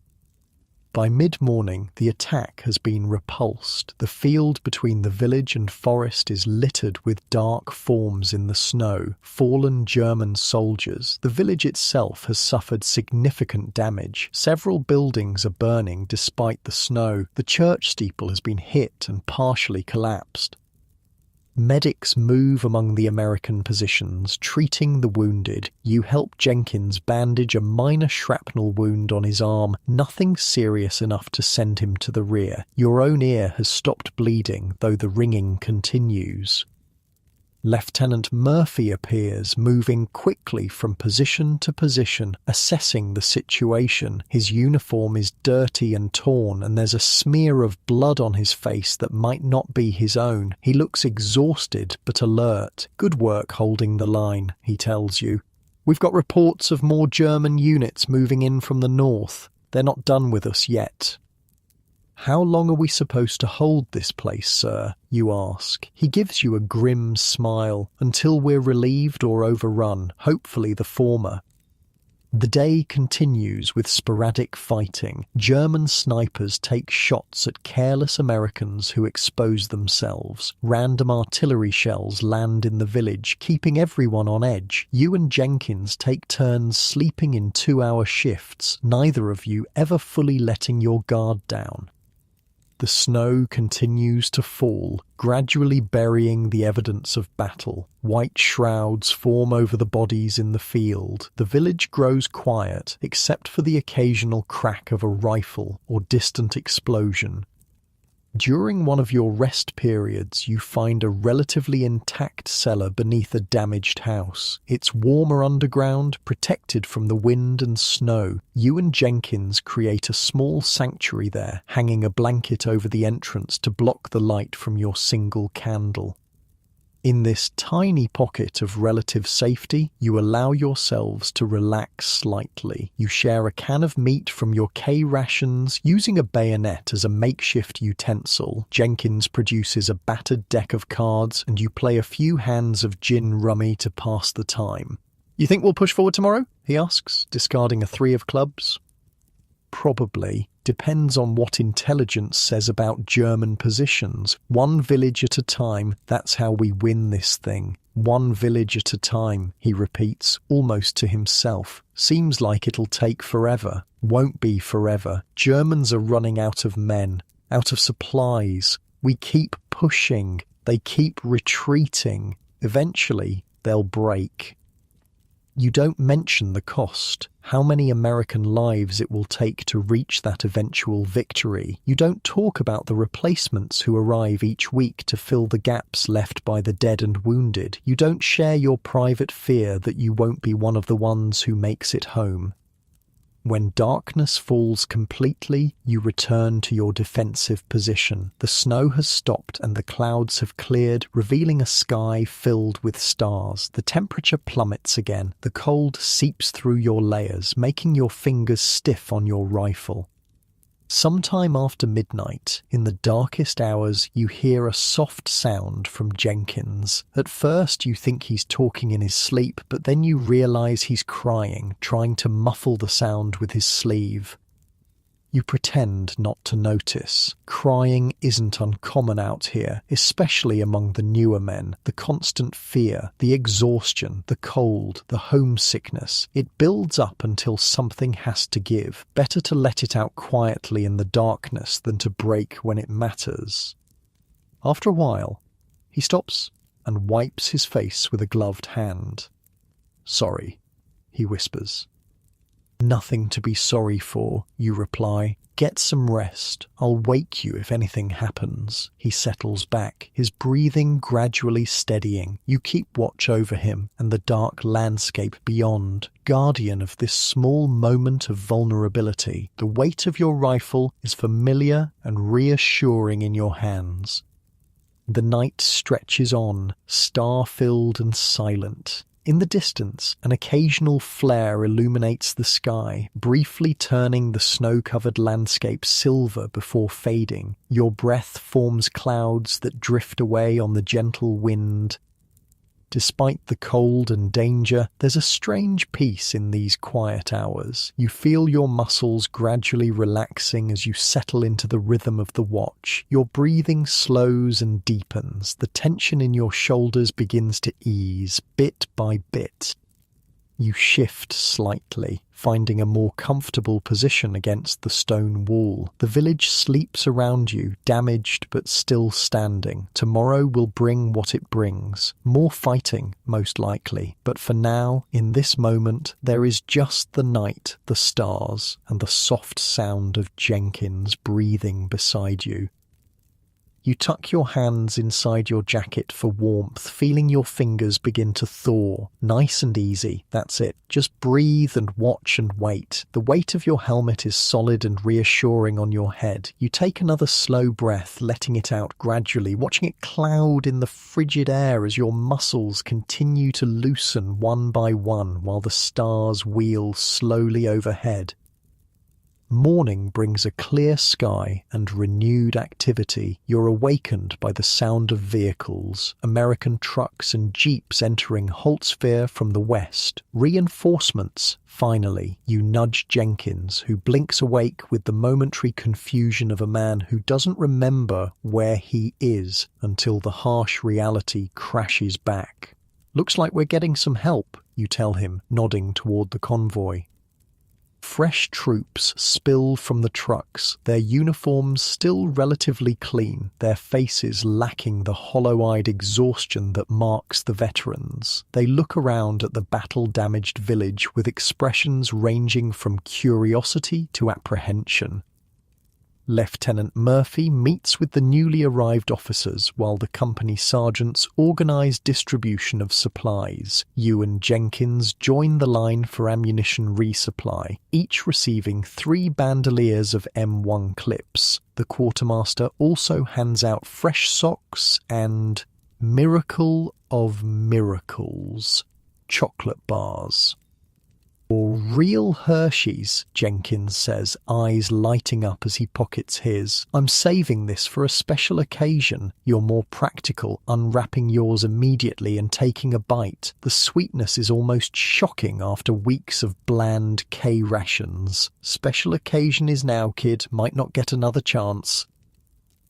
By mid-morning, the attack has been repulsed. The field between the village and forest is littered with dark forms in the snow, fallen German soldiers. The village itself has suffered significant damage. Several buildings are burning despite the snow. The church steeple has been hit and partially collapsed. Medics move among the American positions, treating the wounded. You help Jenkins bandage a minor shrapnel wound on his arm, nothing serious enough to send him to the rear. Your own ear has stopped bleeding, though the ringing continues. Lieutenant Murphy appears, moving quickly from position to position, assessing the situation. His uniform is dirty and torn, and there's a smear of blood on his face that might not be his own. He looks exhausted but alert. "Good work holding the line," he tells you. "We've got reports of more German units moving in from the north. They're not done with us yet." "How long are we supposed to hold this place, sir?" you ask. He gives you a grim smile. "Until we're relieved or overrun, hopefully the former." The day continues with sporadic fighting. German snipers take shots at careless Americans who expose themselves. Random artillery shells land in the village, keeping everyone on edge. You and Jenkins take turns sleeping in 2-hour shifts, neither of you ever fully letting your guard down. The snow continues to fall, gradually burying the evidence of battle. White shrouds form over the bodies in the field. The village grows quiet, except for the occasional crack of a rifle or distant explosion. During one of your rest periods, you find a relatively intact cellar beneath a damaged house. It's warmer underground, protected from the wind and snow. You and Jenkins create a small sanctuary there, hanging a blanket over the entrance to block the light from your single candle. In this tiny pocket of relative safety, you allow yourselves to relax slightly. You share a can of meat from your K rations, using a bayonet as a makeshift utensil. Jenkins produces a battered deck of cards, and you play a few hands of gin rummy to pass the time. "You think we'll push forward tomorrow?" he asks, discarding a 3 of clubs. "Probably. Depends on what intelligence says about German positions. One village at a time, that's how we win this thing. One village at a time," he repeats, almost to himself. "Seems like it'll take forever. Won't be forever. Germans are running out of men, out of supplies. We keep pushing. They keep retreating. Eventually, they'll break." You don't mention the cost, how many American lives it will take to reach that eventual victory. You don't talk about the replacements who arrive each week to fill the gaps left by the dead and wounded. You don't share your private fear that you won't be one of the ones who makes it home. When darkness falls completely, you return to your defensive position. The snow has stopped and the clouds have cleared, revealing a sky filled with stars. The temperature plummets again. The cold seeps through your layers, making your fingers stiff on your rifle. Sometime after midnight, in the darkest hours, you hear a soft sound from Jenkins. At first, you think he's talking in his sleep, but then you realize he's crying, trying to muffle the sound with his sleeve. You pretend not to notice. Crying isn't uncommon out here, especially among the newer men. The constant fear, the exhaustion, the cold, the homesickness. It builds up until something has to give. Better to let it out quietly in the darkness than to break when it matters. After a while, he stops and wipes his face with a gloved hand. "Sorry," he whispers. "Nothing to be sorry for," you reply. "Get some rest. I'll wake you if anything happens." He settles back, his breathing gradually steadying. You keep watch over him and the dark landscape beyond, guardian of this small moment of vulnerability. The weight of your rifle is familiar and reassuring in your hands. The night stretches on, star-filled and silent. In the distance, an occasional flare illuminates the sky, briefly turning the snow-covered landscape silver before fading. Your breath forms clouds that drift away on the gentle wind. Despite the cold and danger, there's a strange peace in these quiet hours. You feel your muscles gradually relaxing as you settle into the rhythm of the watch. Your breathing slows and deepens. The tension in your shoulders begins to ease, bit by bit. You shift slightly, finding a more comfortable position against the stone wall. The village sleeps around you, damaged but still standing. Tomorrow will bring what it brings. More fighting, most likely. But for now, in this moment, there is just the night, the stars, and the soft sound of Jenkins breathing beside you. You tuck your hands inside your jacket for warmth, feeling your fingers begin to thaw. Nice and easy, that's it. Just breathe and watch and wait. The weight of your helmet is solid and reassuring on your head. You take another slow breath, letting it out gradually, watching it cloud in the frigid air as your muscles continue to loosen one by one while the stars wheel slowly overhead. Morning brings a clear sky and renewed activity. You're awakened by the sound of vehicles, American trucks and jeeps entering Holtzville from the west. Reinforcements, finally. You nudge Jenkins, who blinks awake with the momentary confusion of a man who doesn't remember where he is until the harsh reality crashes back. Looks like we're getting some help, you tell him, nodding toward the convoy. Fresh troops spill from the trucks, their uniforms still relatively clean, their faces lacking the hollow-eyed exhaustion that marks the veterans. They look around at the battle-damaged village with expressions ranging from curiosity to apprehension. Lieutenant Murphy meets with the newly arrived officers while the company sergeants organize distribution of supplies. You and Jenkins join the line for ammunition resupply, each receiving 3 bandoliers of M1 clips. The quartermaster also hands out fresh socks and, miracle of miracles, chocolate bars. "Or real Hershey's," Jenkins says, eyes lighting up as he pockets his. "I'm saving this for a special occasion." You're more practical, unwrapping yours immediately and taking a bite. The sweetness is almost shocking after weeks of bland K rations. "Special occasion is now, kid. Might not get another chance."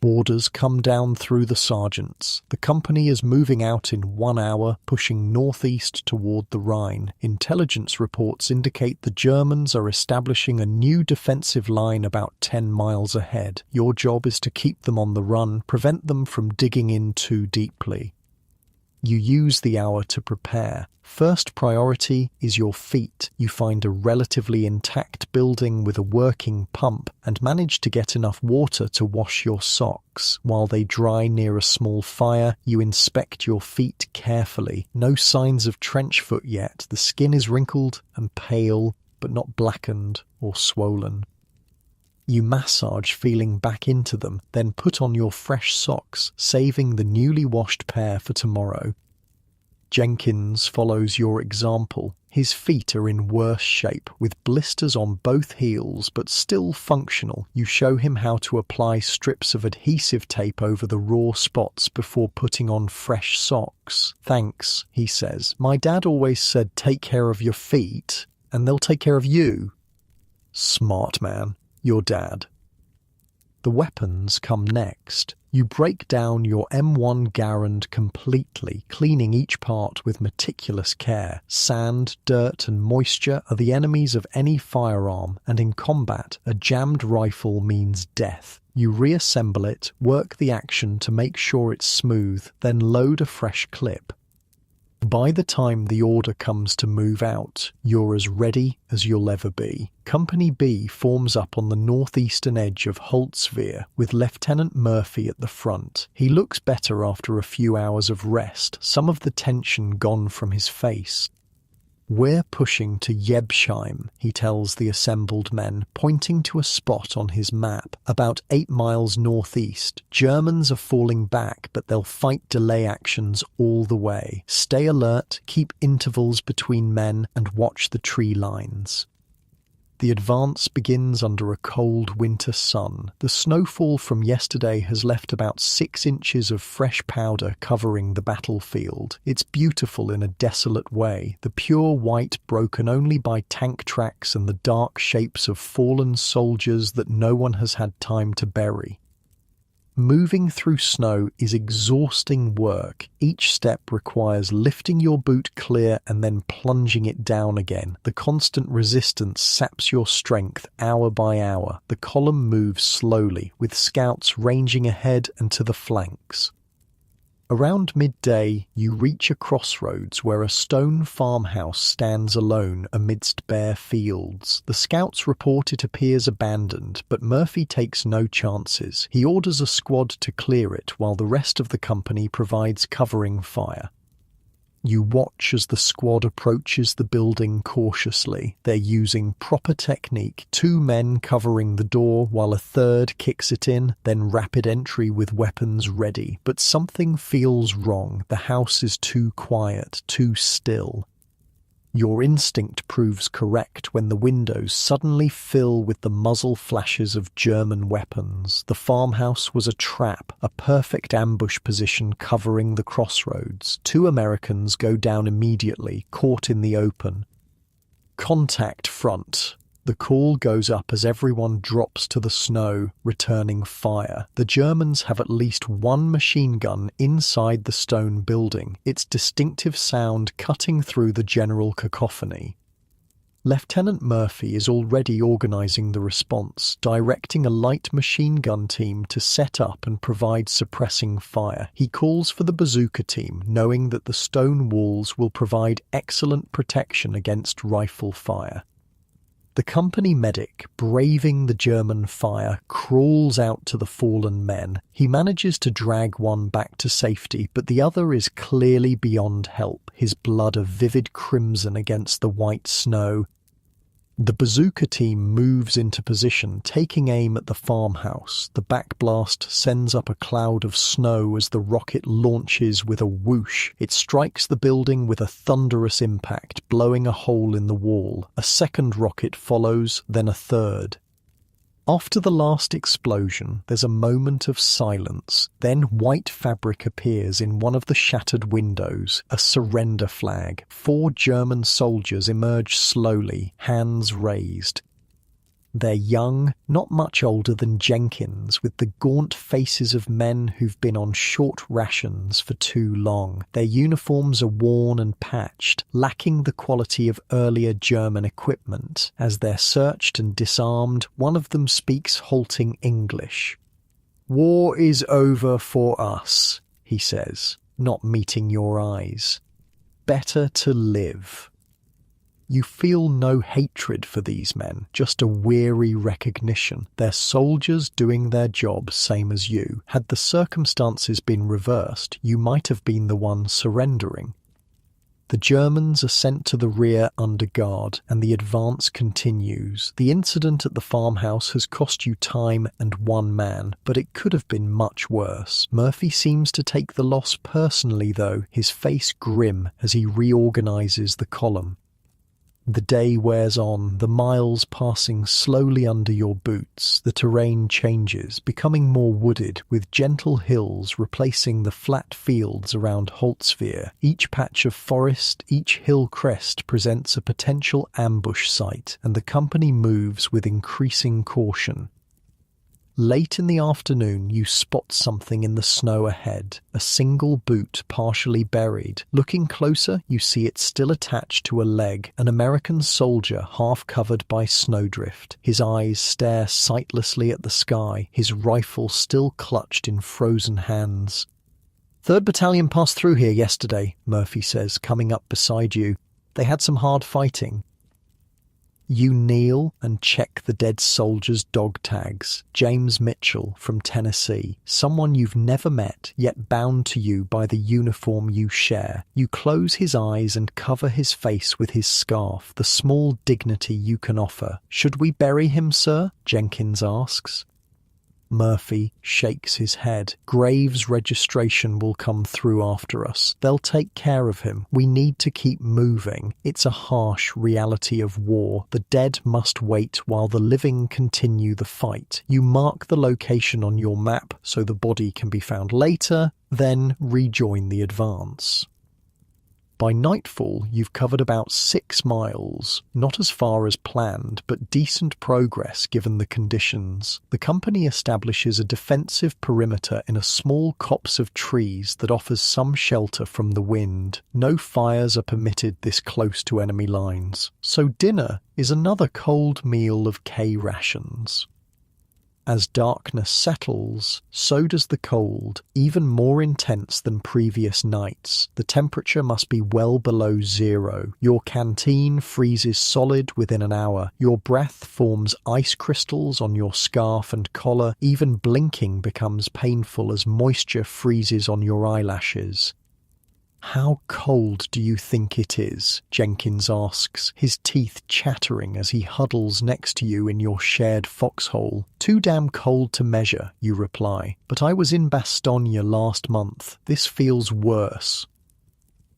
Orders come down through the sergeants. The company is moving out in 1 hour, pushing northeast toward the Rhine. Intelligence reports indicate the Germans are establishing a new defensive line about 10 miles ahead. Your job is to keep them on the run, prevent them from digging in too deeply. You use the hour to prepare. First priority is your feet. You find a relatively intact building with a working pump and manage to get enough water to wash your socks. While they dry near a small fire, you inspect your feet carefully. No signs of trench foot yet. The skin is wrinkled and pale, but not blackened or swollen. You massage feeling back into them, then put on your fresh socks, saving the newly washed pair for tomorrow. Jenkins follows your example. His feet are in worse shape, with blisters on both heels, but still functional. You show him how to apply strips of adhesive tape over the raw spots before putting on fresh socks. "Thanks," he says. "My dad always said take care of your feet, and they'll take care of you." Smart man. Your dad. The weapons come next. You break down your M1 Garand completely, cleaning each part with meticulous care. Sand, dirt, and moisture are the enemies of any firearm, and in combat, a jammed rifle means death. You reassemble it, work the action to make sure it's smooth, then load a fresh clip. By the time the order comes to move out, you're as ready as you'll ever be. Company B forms up on the northeastern edge of Holtzville, with Lieutenant Murphy at the front. He looks better after a few hours of rest, some of the tension gone from his face. "We're pushing to Jebsheim," he tells the assembled men, pointing to a spot on his map, about 8 miles northeast. "Germans are falling back, but they'll fight delay actions all the way. Stay alert, keep intervals between men, and watch the tree lines." The advance begins under a cold winter sun. The snowfall from yesterday has left about 6 inches of fresh powder covering the battlefield. It's beautiful in a desolate way, the pure white broken only by tank tracks and the dark shapes of fallen soldiers that no one has had time to bury. Moving through snow is exhausting work. Each step requires lifting your boot clear and then plunging it down again. The constant resistance saps your strength hour by hour. The column moves slowly, with scouts ranging ahead and to the flanks. Around midday, you reach a crossroads where a stone farmhouse stands alone amidst bare fields. The scouts report it appears abandoned, but Murphy takes no chances. He orders a squad to clear it while the rest of the company provides covering fire. You watch as the squad approaches the building cautiously. They're using proper technique, 2 men covering the door while a third kicks it in, then rapid entry with weapons ready. But something feels wrong. The house is too quiet, too still. Your instinct proves correct when the windows suddenly fill with the muzzle flashes of German weapons. The farmhouse was a trap, a perfect ambush position covering the crossroads. 2 Americans go down immediately, caught in the open. Contact front. The call goes up as everyone drops to the snow, returning fire. The Germans have at least 1 machine gun inside the stone building, its distinctive sound cutting through the general cacophony. Lieutenant Murphy is already organizing the response, directing a light machine gun team to set up and provide suppressing fire. He calls for the bazooka team, knowing that the stone walls will provide excellent protection against rifle fire. The company medic, braving the German fire, crawls out to the fallen men. He manages to drag one back to safety, but the other is clearly beyond help, his blood a vivid crimson against the white snow. The bazooka team moves into position, taking aim at the farmhouse. The backblast sends up a cloud of snow as the rocket launches with a whoosh. It strikes the building with a thunderous impact, blowing a hole in the wall. A second rocket follows, then a third. After the last explosion, there's a moment of silence. Then white fabric appears in one of the shattered windows, a surrender flag. 4 German soldiers emerge slowly, hands raised. They're young, not much older than Jenkins, with the gaunt faces of men who've been on short rations for too long. Their uniforms are worn and patched, lacking the quality of earlier German equipment. As they're searched and disarmed, one of them speaks halting English. "War is over for us," he says, not meeting your eyes. "Better to live." You feel no hatred for these men, just a weary recognition. They're soldiers doing their job same as you. Had the circumstances been reversed, you might have been the one surrendering. The Germans are sent to the rear under guard, and the advance continues. The incident at the farmhouse has cost you time and 1 man, but it could have been much worse. Murphy seems to take the loss personally, though, his face grim as he reorganizes the column. The day wears on, the miles passing slowly under your boots. The terrain changes, becoming more wooded, with gentle hills replacing the flat fields around Holtzwihr. Each patch of forest, each hill crest presents a potential ambush site, and the company moves with increasing caution. Late in the afternoon, you spot something in the snow ahead, a single boot partially buried. Looking closer, you see it still attached to a leg, an American soldier half covered by snowdrift. His eyes stare sightlessly at the sky, his rifle still clutched in frozen hands. "3rd Battalion passed through here yesterday," Murphy says, coming up beside you. "They had some hard fighting." You kneel and check the dead soldiers' dog tags. James Mitchell from Tennessee, someone you've never met, yet bound to you by the uniform you share. You close his eyes and cover his face with his scarf, the small dignity you can offer. "Should we bury him, sir?" Jenkins asks. Murphy shakes his head. "Graves registration will come through after us. They'll take care of him. We need to keep moving. It's a harsh reality of war. The dead must wait while the living continue the fight. You mark the location on your map so the body can be found later, then rejoin the advance." By nightfall, you've covered about 6 miles. Not as far as planned, but decent progress given the conditions. The company establishes a defensive perimeter in a small copse of trees that offers some shelter from the wind. No fires are permitted this close to enemy lines. So dinner is another cold meal of K rations. As darkness settles, so does the cold, even more intense than previous nights. The temperature must be well below 0. Your canteen freezes solid within an hour. Your breath forms ice crystals on your scarf and collar. Even blinking becomes painful as moisture freezes on your eyelashes. "How cold do you think it is?" Jenkins asks, his teeth chattering as he huddles next to you in your shared foxhole. "Too damn cold to measure," you reply. "But I was in Bastogne last month. This feels worse."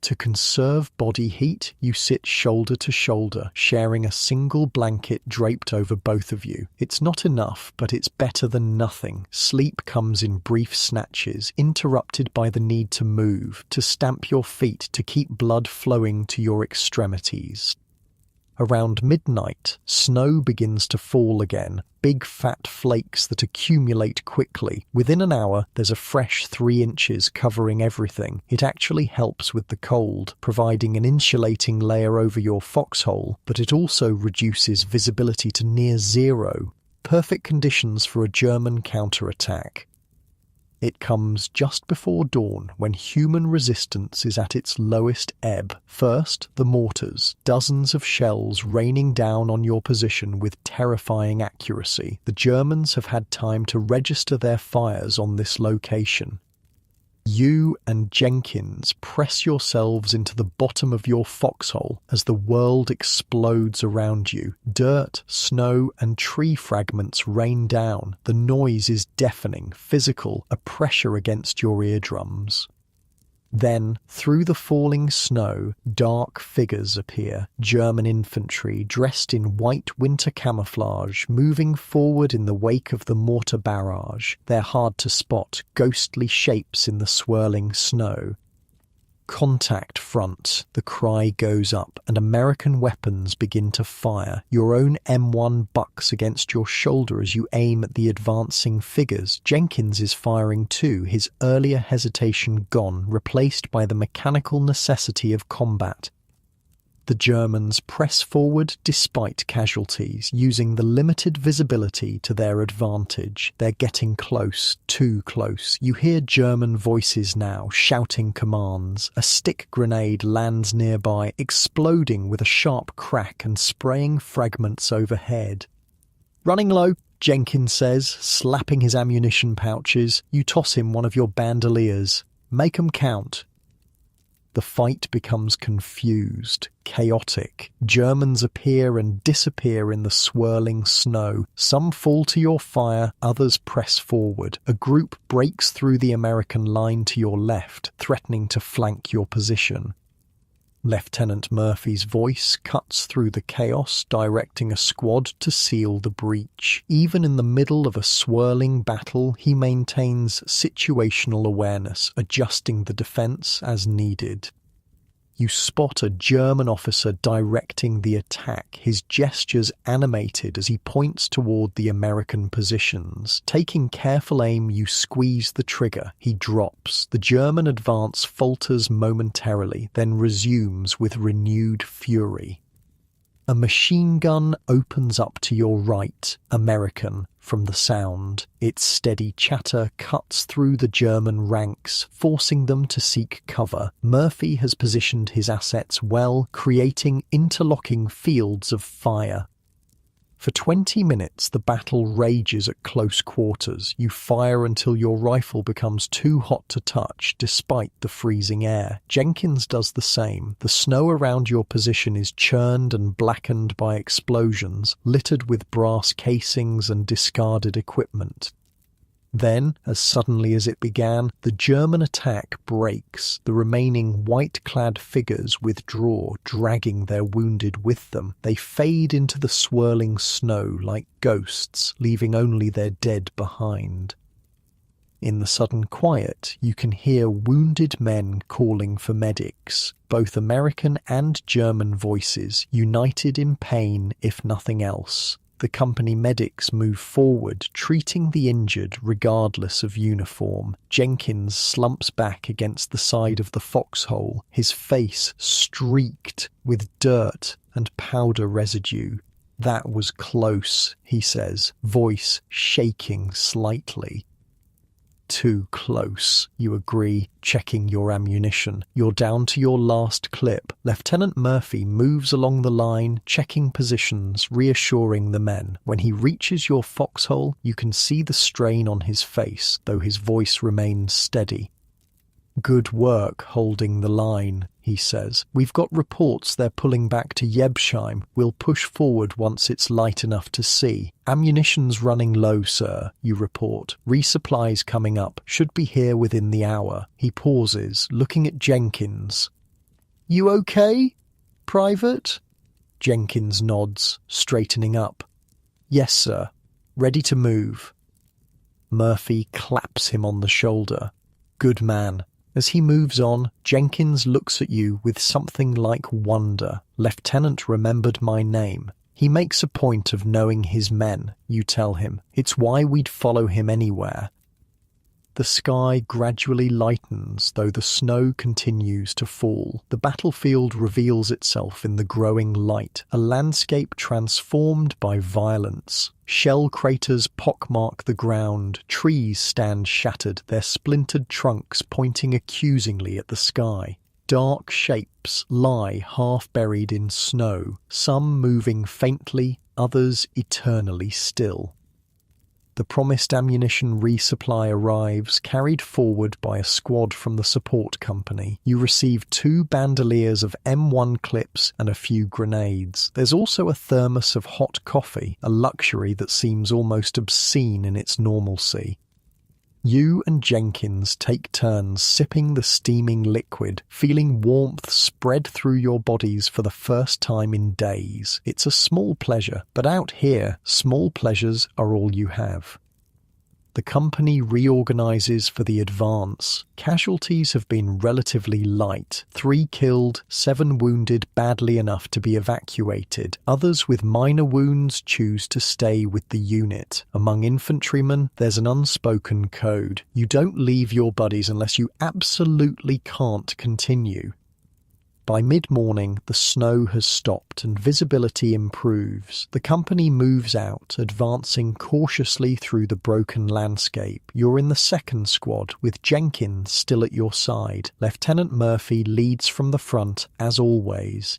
To conserve body heat, you sit shoulder to shoulder, sharing a single blanket draped over both of you. It's not enough, but it's better than nothing. Sleep comes in brief snatches, interrupted by the need to move, to stamp your feet, to keep blood flowing to your extremities. Around midnight, snow begins to fall again, big fat flakes that accumulate quickly. Within an hour, there's a fresh 3 inches covering everything. It actually helps with the cold, providing an insulating layer over your foxhole, but it also reduces visibility to near 0. Perfect conditions for a German counterattack. It comes just before dawn, when human resistance is at its lowest ebb. First, the mortars, dozens of shells raining down on your position with terrifying accuracy. The Germans have had time to register their fires on this location. You and Jenkins press yourselves into the bottom of your foxhole as the world explodes around you. Dirt, snow, and tree fragments rain down. The noise is deafening, physical, a pressure against your eardrums. Then, through the falling snow, dark figures appear, German infantry dressed in white winter camouflage, moving forward in the wake of the mortar barrage. They're hard to spot, ghostly shapes in the swirling snow. "Contact front," the cry goes up, and American weapons begin to fire. Your own M1 bucks against your shoulder as you aim at the advancing figures. Jenkins is firing too, his earlier hesitation gone, replaced by the mechanical necessity of combat. The Germans press forward despite casualties, using the limited visibility to their advantage. They're getting close, too close. You hear German voices now, shouting commands. A stick grenade lands nearby, exploding with a sharp crack and spraying fragments overhead. "Running low," Jenkins says, slapping his ammunition pouches. You toss him one of your bandoliers. "Make 'em count." The fight becomes confused, chaotic. Germans appear and disappear in the swirling snow. Some fall to your fire, others press forward. A group breaks through the American line to your left, threatening to flank your position. Lieutenant Murphy's voice cuts through the chaos, directing a squad to seal the breach. Even in the middle of a swirling battle, he maintains situational awareness, adjusting the defense as needed. You spot a German officer directing the attack, his gestures animated as he points toward the American positions. Taking careful aim, you squeeze the trigger. He drops. The German advance falters momentarily, then resumes with renewed fury. A machine gun opens up to your right, American, from the sound. Its steady chatter cuts through the German ranks, forcing them to seek cover. Murphy has positioned his assets well, creating interlocking fields of fire. For 20 minutes, the battle rages at close quarters. You fire until your rifle becomes too hot to touch, despite the freezing air. Jenkins does the same. The snow around your position is churned and blackened by explosions, littered with brass casings and discarded equipment. Then, as suddenly as it began, the German attack breaks. The remaining white-clad figures withdraw, dragging their wounded with them. They fade into the swirling snow like ghosts, leaving only their dead behind. In the sudden quiet, you can hear wounded men calling for medics, both American and German voices, united in pain if nothing else. The company medics move forward, treating the injured regardless of uniform. Jenkins slumps back against the side of the foxhole, his face streaked with dirt and powder residue. "That was close," he says, voice shaking slightly. "Too close," you agree, checking your ammunition. You're down to your last clip. Lieutenant Murphy moves along the line, checking positions, reassuring the men. When he reaches your foxhole, you can see the strain on his face, though his voice remains steady. "Good work holding the line," he says. "We've got reports they're pulling back to Jebsheim. We'll push forward once it's light enough to see." "Ammunition's running low, sir," you report. "Resupplies coming up. Should be here within the hour." He pauses, looking at Jenkins. "You okay, Private?" Jenkins nods, straightening up. "Yes, sir. Ready to move." Murphy claps him on the shoulder. "Good man." As he moves on, Jenkins looks at you with something like wonder. "Lieutenant remembered my name. He makes a point of knowing his men," you tell him. "It's why we'd follow him anywhere." The sky gradually lightens, though the snow continues to fall. The battlefield reveals itself in the growing light, a landscape transformed by violence. Shell craters pockmark the ground, trees stand shattered, their splintered trunks pointing accusingly at the sky. Dark shapes lie half buried in snow, some moving faintly, others eternally still. The promised ammunition resupply arrives, carried forward by a squad from the support company. You receive 2 bandoliers of M1 clips and a few grenades. There's also a thermos of hot coffee, a luxury that seems almost obscene in its normalcy. You and Jenkins take turns sipping the steaming liquid, feeling warmth spread through your bodies for the first time in days. It's a small pleasure, but out here, small pleasures are all you have. The company reorganizes for the advance. Casualties have been relatively light. 3 killed, 7 wounded badly enough to be evacuated. Others with minor wounds choose to stay with the unit. Among infantrymen, there's an unspoken code. You don't leave your buddies unless you absolutely can't continue. By mid-morning, the snow has stopped and visibility improves. The company moves out, advancing cautiously through the broken landscape. You're in the second squad, with Jenkins still at your side. Lieutenant Murphy leads from the front, as always.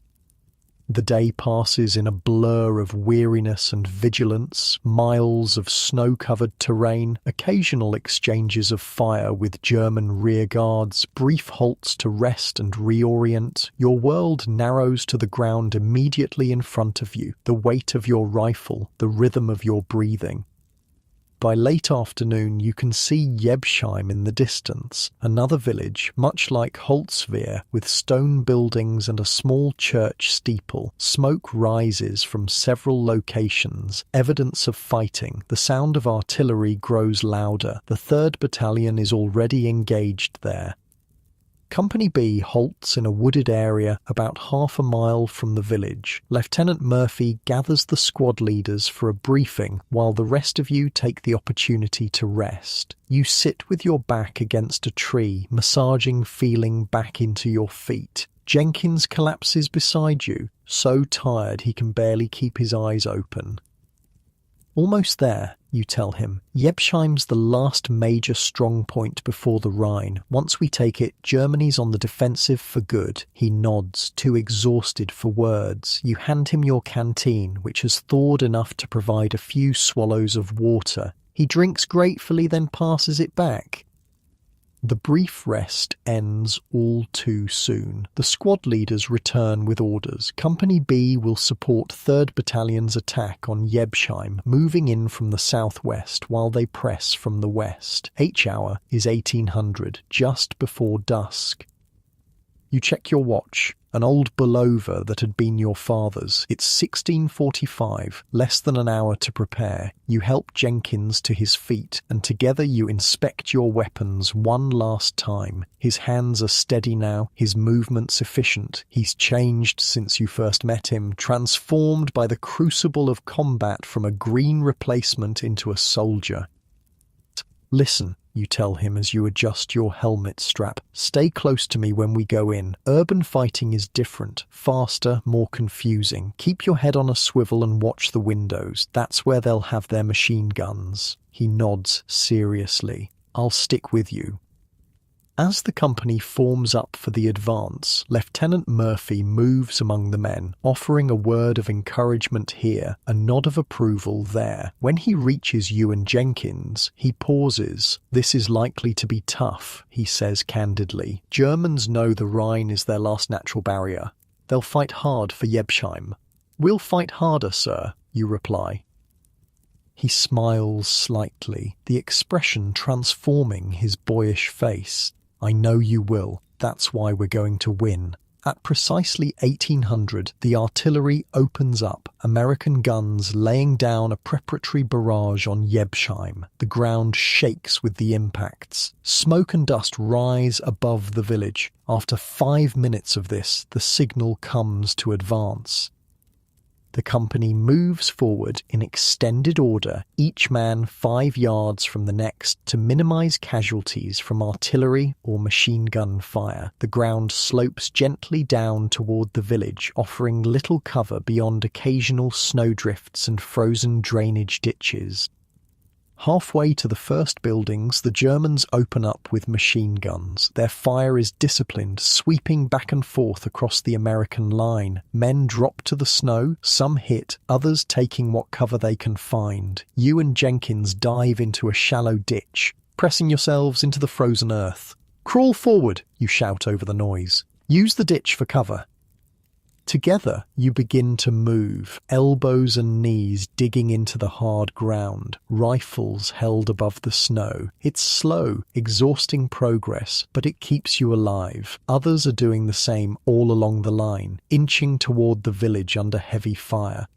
The day passes in a blur of weariness and vigilance, miles of snow-covered terrain, occasional exchanges of fire with German rearguards, brief halts to rest and reorient. Your world narrows to the ground immediately in front of you, the weight of your rifle, the rhythm of your breathing. By late afternoon, you can see Jebsheim in the distance, another village, much like Holzwehr, with stone buildings and a small church steeple. Smoke rises from several locations, evidence of fighting. The sound of artillery grows louder. The 3rd Battalion is already engaged there. Company B halts in a wooded area about half a mile from the village. Lieutenant Murphy gathers the squad leaders for a briefing while the rest of you take the opportunity to rest. You sit with your back against a tree, massaging feeling back into your feet. Jenkins collapses beside you, so tired he can barely keep his eyes open. "Almost there," you tell him. "Jebsheim's the last major strong point before the Rhine. Once we take it, Germany's on the defensive for good." He nods, too exhausted for words. You hand him your canteen, which has thawed enough to provide a few swallows of water. He drinks gratefully, then passes it back. The brief rest ends all too soon. The squad leaders return with orders. Company B will support 3rd Battalion's attack on Jebsheim, moving in from the southwest while they press from the west. H hour is 1800, just before dusk. You check your watch, an old Bulova that had been your father's. It's 16:45, less than an hour to prepare. You help Jenkins to his feet, and together you inspect your weapons one last time. His hands are steady now, his movements efficient. He's changed since you first met him, transformed by the crucible of combat from a green replacement into a soldier. Listen, you tell him as you adjust your helmet strap. Stay close to me when we go in. Urban fighting is different, faster, more confusing. Keep your head on a swivel and watch the windows. That's where they'll have their machine guns. He nods seriously. I'll stick with you. As the company forms up for the advance, Lieutenant Murphy moves among the men, offering a word of encouragement here, a nod of approval there. When he reaches you and Jenkins, he pauses. This is likely to be tough, he says candidly. Germans know the Rhine is their last natural barrier. They'll fight hard for Jebsheim. We'll fight harder, sir, you reply. He smiles slightly, the expression transforming his boyish face. I know you will. That's why we're going to win. At precisely 1800, the artillery opens up, American guns laying down a preparatory barrage on Jebsheim. The ground shakes with the impacts. Smoke and dust rise above the village. After 5 minutes of this, the signal comes to advance. The company moves forward in extended order, each man 5 yards from the next, to minimize casualties from artillery or machine gun fire. The ground slopes gently down toward the village, offering little cover beyond occasional snowdrifts and frozen drainage ditches. Halfway to the first buildings, the Germans open up with machine guns. Their fire is disciplined, sweeping back and forth across the American line. Men drop to the snow, some hit, others taking what cover they can find. You and Jenkins dive into a shallow ditch, pressing yourselves into the frozen earth. Crawl forward, you shout over the noise. Use the ditch for cover. Together, you begin to move, elbows and knees digging into the hard ground, rifles held above the snow. It's slow, exhausting progress, but it keeps you alive. Others are doing the same all along the line, inching toward the village under heavy fire.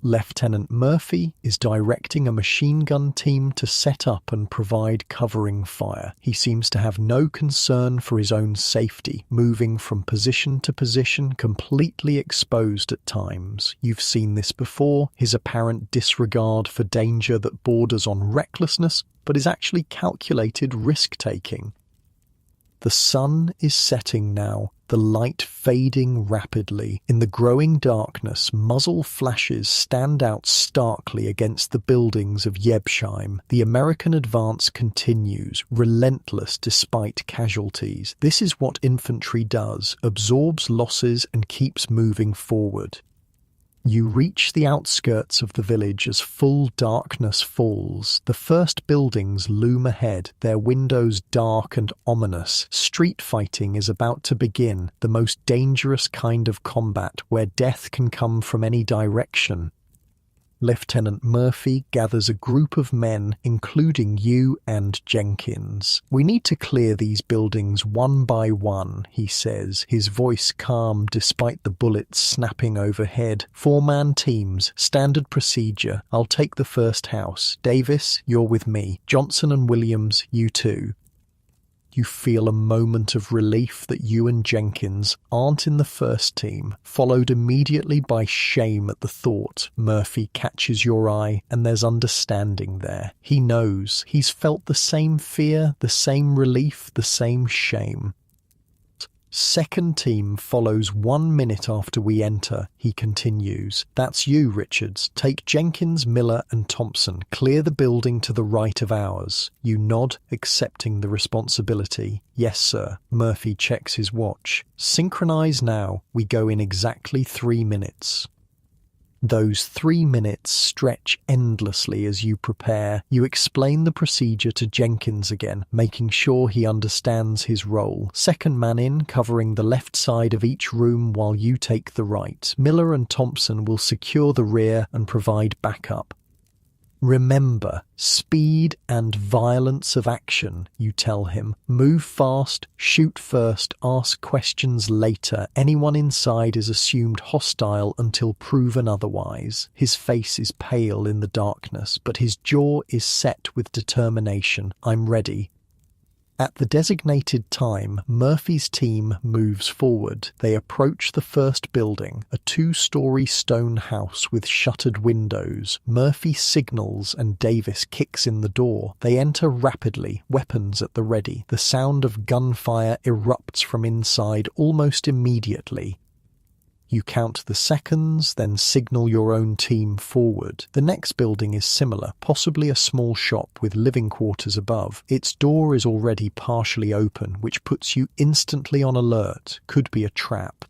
Lieutenant Murphy is directing a machine gun team to set up and provide covering fire. He seems to have no concern for his own safety, moving from position to position, completely exposed at times. You've seen this before, his apparent disregard for danger that borders on recklessness, but is actually calculated risk-taking. The sun is setting now, the light fading rapidly. In the growing darkness, muzzle flashes stand out starkly against the buildings of Jebsheim. The American advance continues, relentless despite casualties. This is what infantry does, absorbs losses and keeps moving forward. You reach the outskirts of the village as full darkness falls. The first buildings loom ahead, their windows dark and ominous. Street fighting is about to begin, the most dangerous kind of combat where death can come from any direction. Lieutenant Murphy gathers a group of men, including you and Jenkins. We need to clear these buildings one by one, he says, his voice calm despite the bullets snapping overhead. 4-man teams, standard procedure. I'll take the first house. Davis, you're with me. Johnson and Williams, you too. You feel a moment of relief that you and Jenkins aren't in the first team, followed immediately by shame at the thought. Murphy catches your eye, and there's understanding there. He knows. He's felt the same fear, the same relief, the same shame. Second team follows 1 minute after we enter, he continues. That's you, Richards. Take Jenkins, Miller and Thompson. Clear the building to the right of ours. You nod, accepting the responsibility. Yes, sir. Murphy checks his watch. Synchronize now. We go in exactly 3 minutes. Those 3 minutes stretch endlessly as you prepare. You explain the procedure to Jenkins again, making sure he understands his role. Second man in, covering the left side of each room while you take the right. Miller and Thompson will secure the rear and provide backup. Remember, speed and violence of action, you tell him. Move fast, shoot first, ask questions later. Anyone inside is assumed hostile until proven otherwise. His face is pale in the darkness, but his jaw is set with determination. I'm ready. At the designated time, Murphy's team moves forward. They approach the first building, a 2-story stone house with shuttered windows. Murphy signals and Davis kicks in the door. They enter rapidly, weapons at the ready. The sound of gunfire erupts from inside almost immediately. You count the seconds, then signal your own team forward. The next building is similar, possibly a small shop with living quarters above. Its door is already partially open, which puts you instantly on alert. Could be a trap.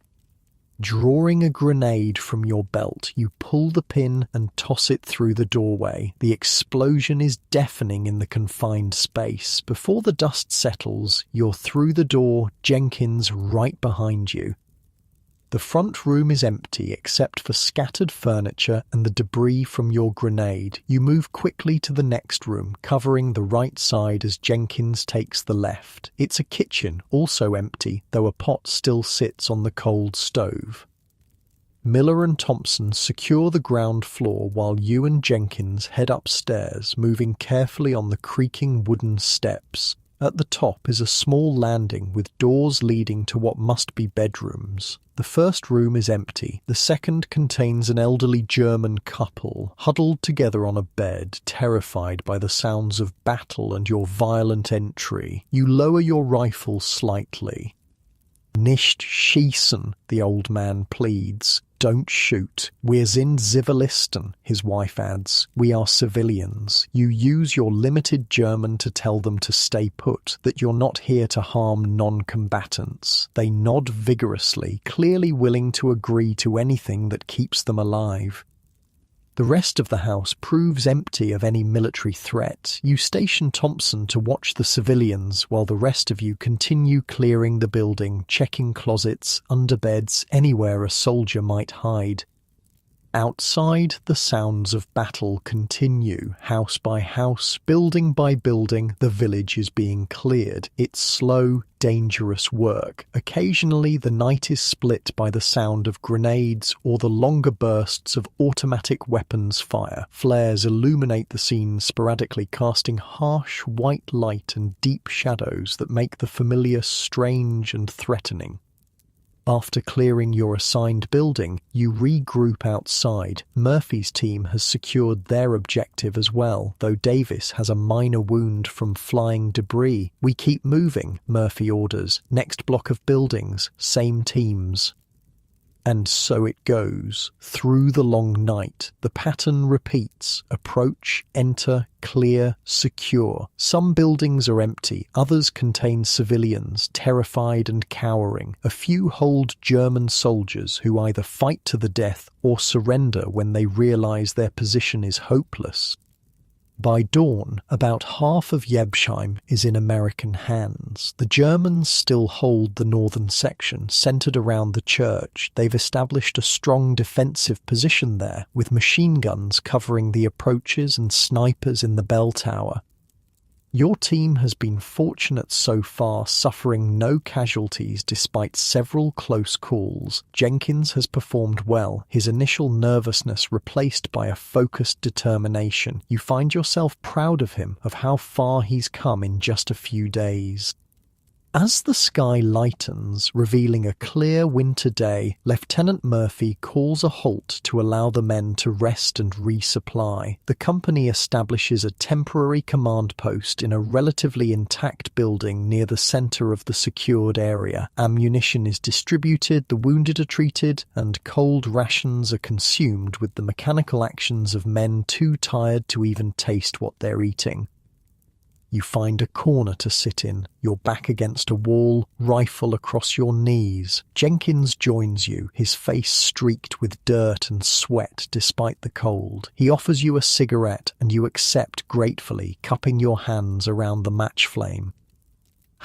Drawing a grenade from your belt, you pull the pin and toss it through the doorway. The explosion is deafening in the confined space. Before the dust settles, you're through the door, Jenkins right behind you. The front room is empty except for scattered furniture and the debris from your grenade. You move quickly to the next room, covering the right side as Jenkins takes the left. It's a kitchen, also empty, though a pot still sits on the cold stove. Miller and Thompson secure the ground floor while you and Jenkins head upstairs, moving carefully on the creaking wooden steps. At the top is a small landing with doors leading to what must be bedrooms. The first room is empty. The second contains an elderly German couple, huddled together on a bed, terrified by the sounds of battle and your violent entry. You lower your rifle slightly. Nicht schießen, the old man pleads. Don't shoot. Wir sind Zivilisten, his wife adds. We are civilians. You use your limited German to tell them to stay put, that you're not here to harm non-combatants. They nod vigorously, clearly willing to agree to anything that keeps them alive. The rest of the house proves empty of any military threat. You station Thompson to watch the civilians while the rest of you continue clearing the building, checking closets, underbeds, anywhere a soldier might hide. Outside, the sounds of battle continue. House by house, building by building, the village is being cleared. It's slow, dangerous work. Occasionally, the night is split by the sound of grenades or the longer bursts of automatic weapons fire. Flares illuminate the scene sporadically, casting harsh white light and deep shadows that make the familiar strange and threatening. After clearing your assigned building, you regroup outside. Murphy's team has secured their objective as well, though Davis has a minor wound from flying debris. We keep moving, Murphy orders. Next block of buildings, same teams. And so it goes. Through the long night, the pattern repeats. Approach, enter, clear, secure. Some buildings are empty, others contain civilians, terrified and cowering. A few hold German soldiers who either fight to the death or surrender when they realize their position is hopeless. By dawn, about half of Jebsheim is in American hands. The Germans still hold the northern section, centered around the church. They've established a strong defensive position there, with machine guns covering the approaches and snipers in the bell tower. Your team has been fortunate so far, suffering no casualties despite several close calls. Jenkins has performed well, his initial nervousness replaced by a focused determination. You find yourself proud of him, of how far he's come in just a few days. As the sky lightens, revealing a clear winter day, Lieutenant Murphy calls a halt to allow the men to rest and resupply. The company establishes a temporary command post in a relatively intact building near the center of the secured area. Ammunition is distributed, the wounded are treated, and cold rations are consumed with the mechanical actions of men too tired to even taste what they're eating. You find a corner to sit in, your back against a wall, rifle across your knees. Jenkins joins you, his face streaked with dirt and sweat despite the cold. He offers you a cigarette and you accept gratefully, cupping your hands around the match flame.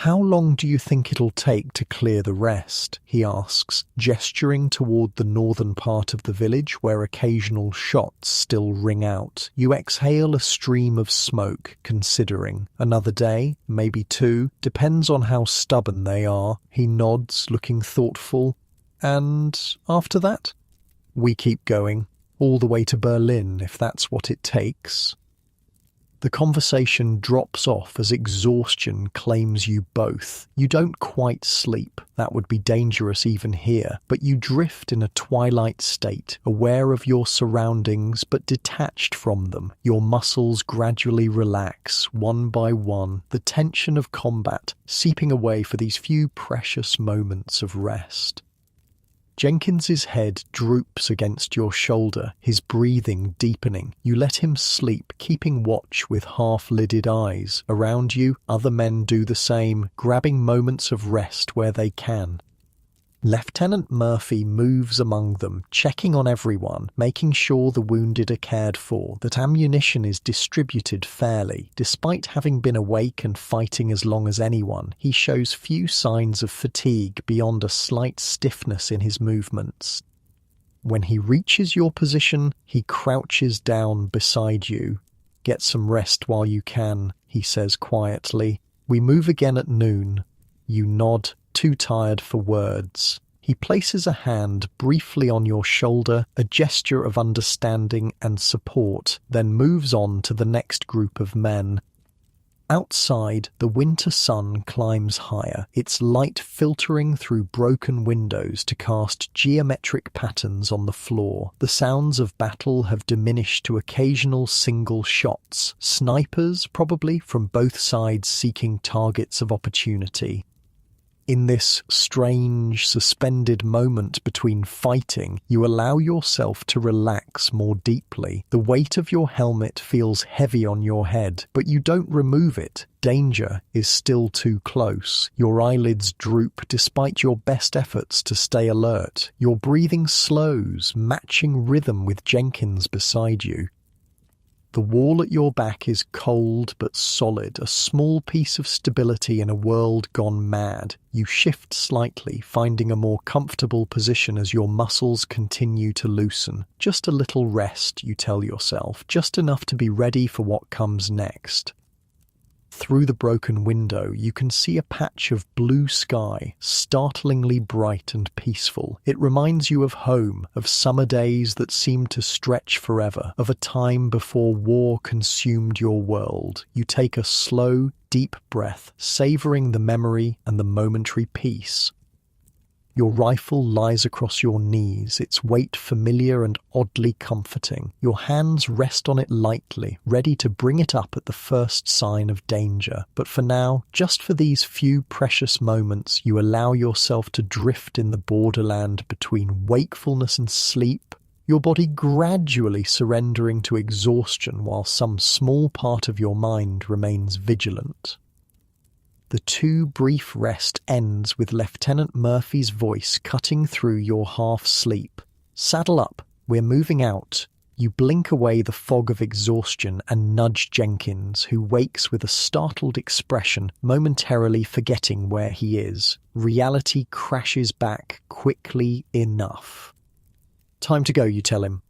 "How long do you think it'll take to clear the rest?" he asks, gesturing toward the northern part of the village where occasional shots still ring out. You exhale a stream of smoke, considering. "Another day, maybe 2, depends on how stubborn they are." He nods, looking thoughtful. "And after that?" "We keep going, all the way to Berlin, if that's what it takes." The conversation drops off as exhaustion claims you both. You don't quite sleep, that would be dangerous even here, but you drift in a twilight state, aware of your surroundings but detached from them. Your muscles gradually relax, one by one, the tension of combat seeping away for these few precious moments of rest. Jenkins's head droops against your shoulder, his breathing deepening. You let him sleep, keeping watch with half-lidded eyes. Around you, other men do the same, grabbing moments of rest where they can. Lieutenant Murphy moves among them, checking on everyone, making sure the wounded are cared for, that ammunition is distributed fairly. Despite having been awake and fighting as long as anyone, he shows few signs of fatigue beyond a slight stiffness in his movements. When he reaches your position, he crouches down beside you. "Get some rest while you can," he says quietly. "We move again at noon." You nod, too tired for words. He places a hand briefly on your shoulder, a gesture of understanding and support, then moves on to the next group of men. Outside, the winter sun climbs higher, its light filtering through broken windows to cast geometric patterns on the floor. The sounds of battle have diminished to occasional single shots, snipers probably from both sides seeking targets of opportunity. In this strange, suspended moment between fighting, you allow yourself to relax more deeply. The weight of your helmet feels heavy on your head, but you don't remove it. Danger is still too close. Your eyelids droop despite your best efforts to stay alert. Your breathing slows, matching rhythm with Jenkins beside you. The wall at your back is cold but solid, a small piece of stability in a world gone mad. You shift slightly, finding a more comfortable position as your muscles continue to loosen. Just a little rest, you tell yourself, just enough to be ready for what comes next. Through the broken window, you can see a patch of blue sky, startlingly bright and peaceful. It reminds you of home, of summer days that seem to stretch forever, of a time before war consumed your world. You take a slow, deep breath, savoring the memory and the momentary peace. Your rifle lies across your knees, its weight familiar and oddly comforting. Your hands rest on it lightly, ready to bring it up at the first sign of danger. But for now, just for these few precious moments, you allow yourself to drift in the borderland between wakefulness and sleep, your body gradually surrendering to exhaustion while some small part of your mind remains vigilant. The too brief rest ends with Lieutenant Murphy's voice cutting through your half-sleep. "Saddle up, we're moving out." You blink away the fog of exhaustion and nudge Jenkins, who wakes with a startled expression, momentarily forgetting where he is. Reality crashes back quickly enough. "Time to go," you tell him.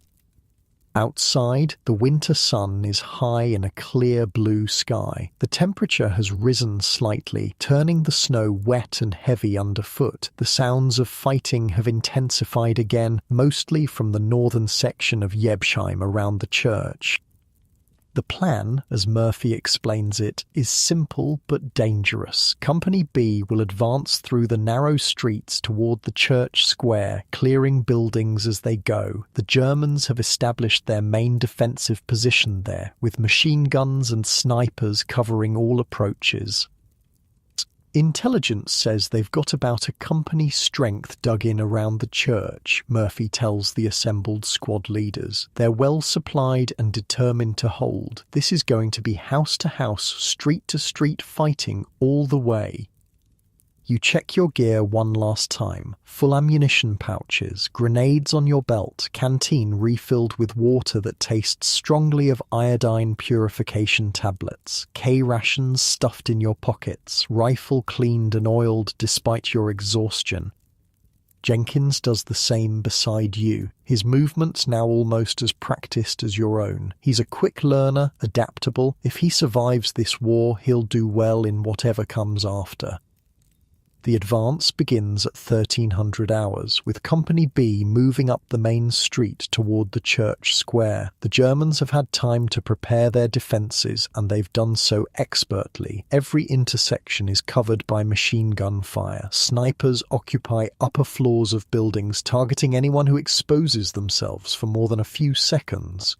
Outside, the winter sun is high in a clear blue sky. The temperature has risen slightly, turning the snow wet and heavy underfoot. The sounds of fighting have intensified again, mostly from the northern section of Jebsheim around the church. The plan, as Murphy explains it, is simple but dangerous. Company B will advance through the narrow streets toward the church square, clearing buildings as they go. The Germans have established their main defensive position there, with machine guns and snipers covering all approaches. Intelligence says they've got about a company strength dug in around the church, Murphy tells the assembled squad leaders. They're well supplied and determined to hold. This is going to be house to house, street to street fighting all the way. You check your gear one last time. Full ammunition pouches, grenades on your belt, canteen refilled with water that tastes strongly of iodine purification tablets, K-rations stuffed in your pockets, rifle cleaned and oiled despite your exhaustion. Jenkins does the same beside you, his movements now almost as practiced as your own. He's a quick learner, adaptable. If he survives this war, he'll do well in whatever comes after. The advance begins at 1300 hours, with Company B moving up the main street toward the church square. The Germans have had time to prepare their defences, and they've done so expertly. Every intersection is covered by machine gun fire. Snipers occupy upper floors of buildings, targeting anyone who exposes themselves for more than a few seconds.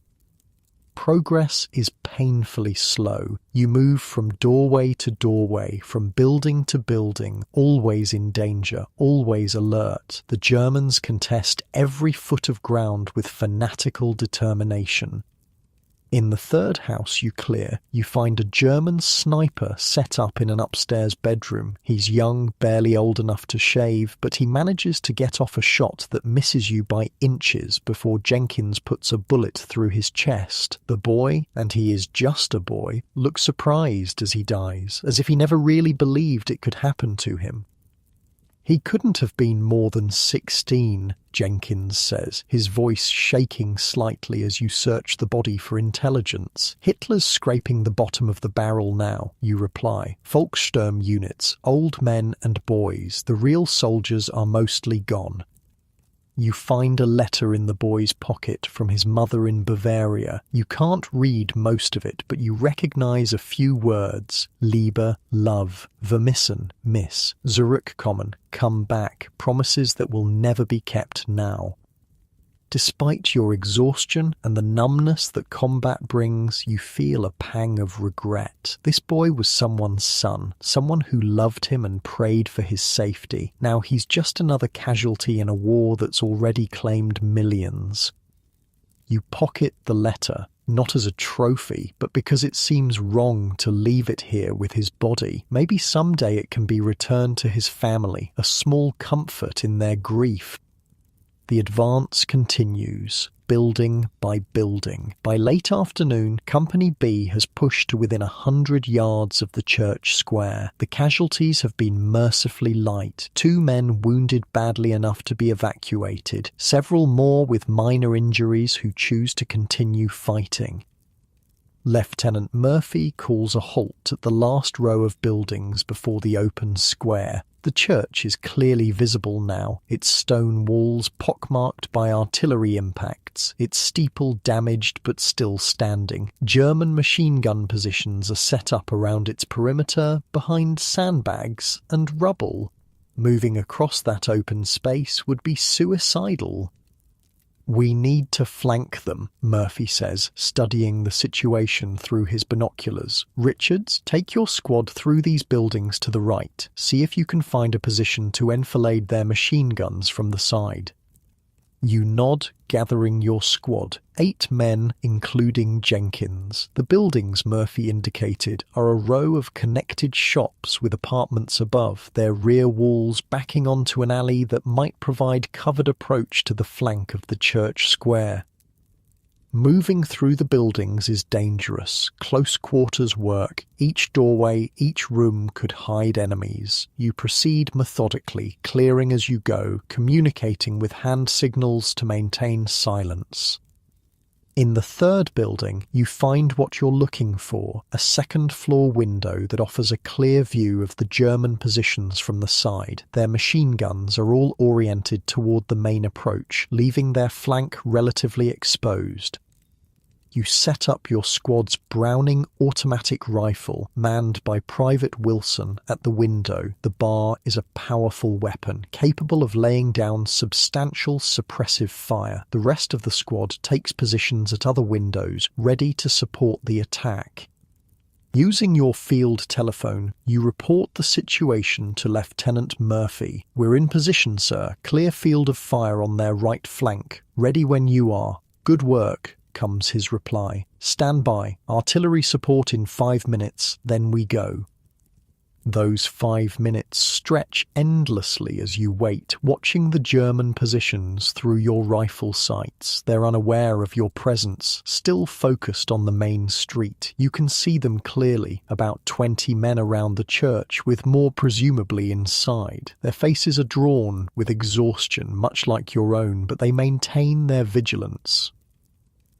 Progress is painfully slow. You move from doorway to doorway, from building to building, always in danger, always alert. The Germans contest every foot of ground with fanatical determination. In the third house you clear, you find a German sniper set up in an upstairs bedroom. He's young, barely old enough to shave, but he manages to get off a shot that misses you by inches before Jenkins puts a bullet through his chest. The boy, and he is just a boy, looks surprised as he dies, as if he never really believed it could happen to him. He couldn't have been more than 16, Jenkins says, his voice shaking slightly as you search the body for intelligence. Hitler's scraping the bottom of the barrel now, you reply. Volkssturm units, old men and boys. The real soldiers are mostly gone. You find a letter in the boy's pocket from his mother in Bavaria. You can't read most of it, but you recognize a few words. Liebe, love, vermissen, miss, zurückkommen, come back, promises that will never be kept now. Despite your exhaustion and the numbness that combat brings, you feel a pang of regret. This boy was someone's son, someone who loved him and prayed for his safety. Now he's just another casualty in a war that's already claimed millions. You pocket the letter, not as a trophy, but because it seems wrong to leave it here with his body. Maybe someday it can be returned to his family, a small comfort in their grief. The advance continues, building by building. By late afternoon, Company B has pushed to within 100 yards of the church square. The casualties have been mercifully light. 2 men wounded badly enough to be evacuated, several more with minor injuries who choose to continue fighting. Lieutenant Murphy calls a halt at the last row of buildings before the open square. The church is clearly visible now, its stone walls pockmarked by artillery impacts, its steeple damaged but still standing. German machine gun positions are set up around its perimeter behind sandbags and rubble. Moving across that open space would be suicidal. We need to flank them, Murphy says, studying the situation through his binoculars. Richards, take your squad through these buildings to the right. See if you can find a position to enfilade their machine guns from the side. You nod, gathering your squad. 8 men, including Jenkins. The buildings Murphy indicated are a row of connected shops with apartments above, their rear walls backing onto an alley that might provide covered approach to the flank of the church square. Moving through the buildings is dangerous. Close quarters work. Each doorway, each room could hide enemies. You proceed methodically, clearing as you go, communicating with hand signals to maintain silence. In the third building, you find what you're looking for, a second-floor window that offers a clear view of the German positions from the side. Their machine guns are all oriented toward the main approach, leaving their flank relatively exposed. You set up your squad's Browning automatic rifle, manned by Private Wilson, at the window. The bar is a powerful weapon, capable of laying down substantial suppressive fire. The rest of the squad takes positions at other windows, ready to support the attack. Using your field telephone, you report the situation to Lieutenant Murphy. "We're in position, sir. Clear field of fire on their right flank. Ready when you are." "Good work," comes his reply. "Stand by. Artillery support in 5 minutes, then we go." Those 5 minutes stretch endlessly as you wait, watching the German positions through your rifle sights. They're unaware of your presence, still focused on the main street. You can see them clearly, about 20 men around the church, with more presumably inside. Their faces are drawn with exhaustion, much like your own, but they maintain their vigilance.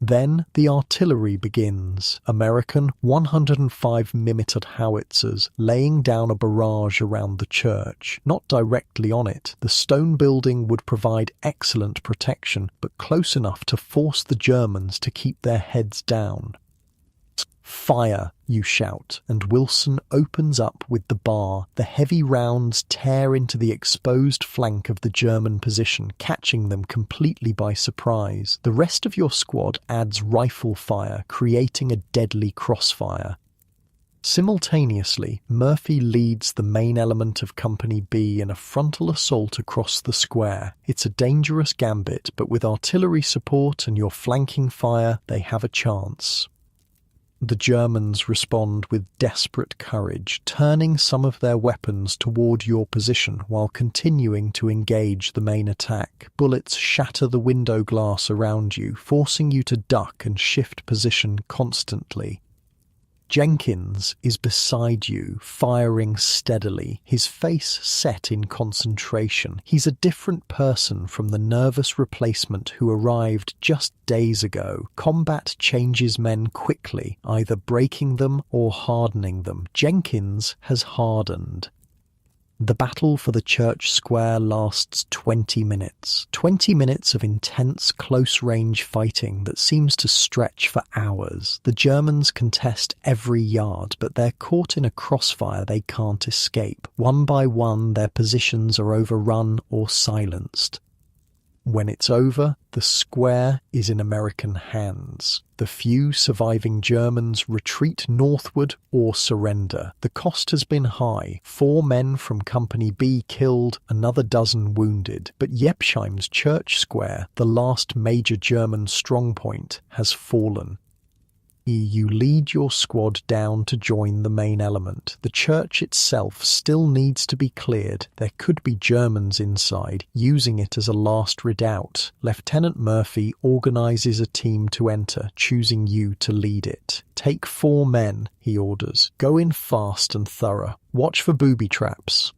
Then the artillery begins. American 105mm howitzers laying down a barrage around the church. Not directly on it, the stone building would provide excellent protection, but close enough to force the Germans to keep their heads down. "Fire!" you shout, and Wilson opens up with the bar. The heavy rounds tear into the exposed flank of the German position, catching them completely by surprise. The rest of your squad adds rifle fire, creating a deadly crossfire. Simultaneously, Murphy leads the main element of Company B in a frontal assault across the square. It's a dangerous gambit, but with artillery support and your flanking fire, they have a chance. The Germans respond with desperate courage, turning some of their weapons toward your position while continuing to engage the main attack. Bullets shatter the window glass around you, forcing you to duck and shift position constantly. Jenkins is beside you, firing steadily, his face set in concentration. He's a different person from the nervous replacement who arrived just days ago. Combat changes men quickly, either breaking them or hardening them. Jenkins has hardened. The battle for the church square lasts 20 minutes. 20 minutes of intense, close-range fighting that seems to stretch for hours. The Germans contest every yard, but they're caught in a crossfire they can't escape. One by one, their positions are overrun or silenced. When it's over, the square is in American hands. The few surviving Germans retreat northward or surrender. The cost has been high. 4 men from Company B killed, another dozen wounded. But Jepsheim's church square, the last major German strongpoint, has fallen. You lead your squad down to join the main element. The church itself still needs to be cleared. There could be Germans inside, using it as a last redoubt. Lieutenant Murphy organizes a team to enter, choosing you to lead it. "Take 4 men," he orders. "Go in fast and thorough. Watch for booby traps."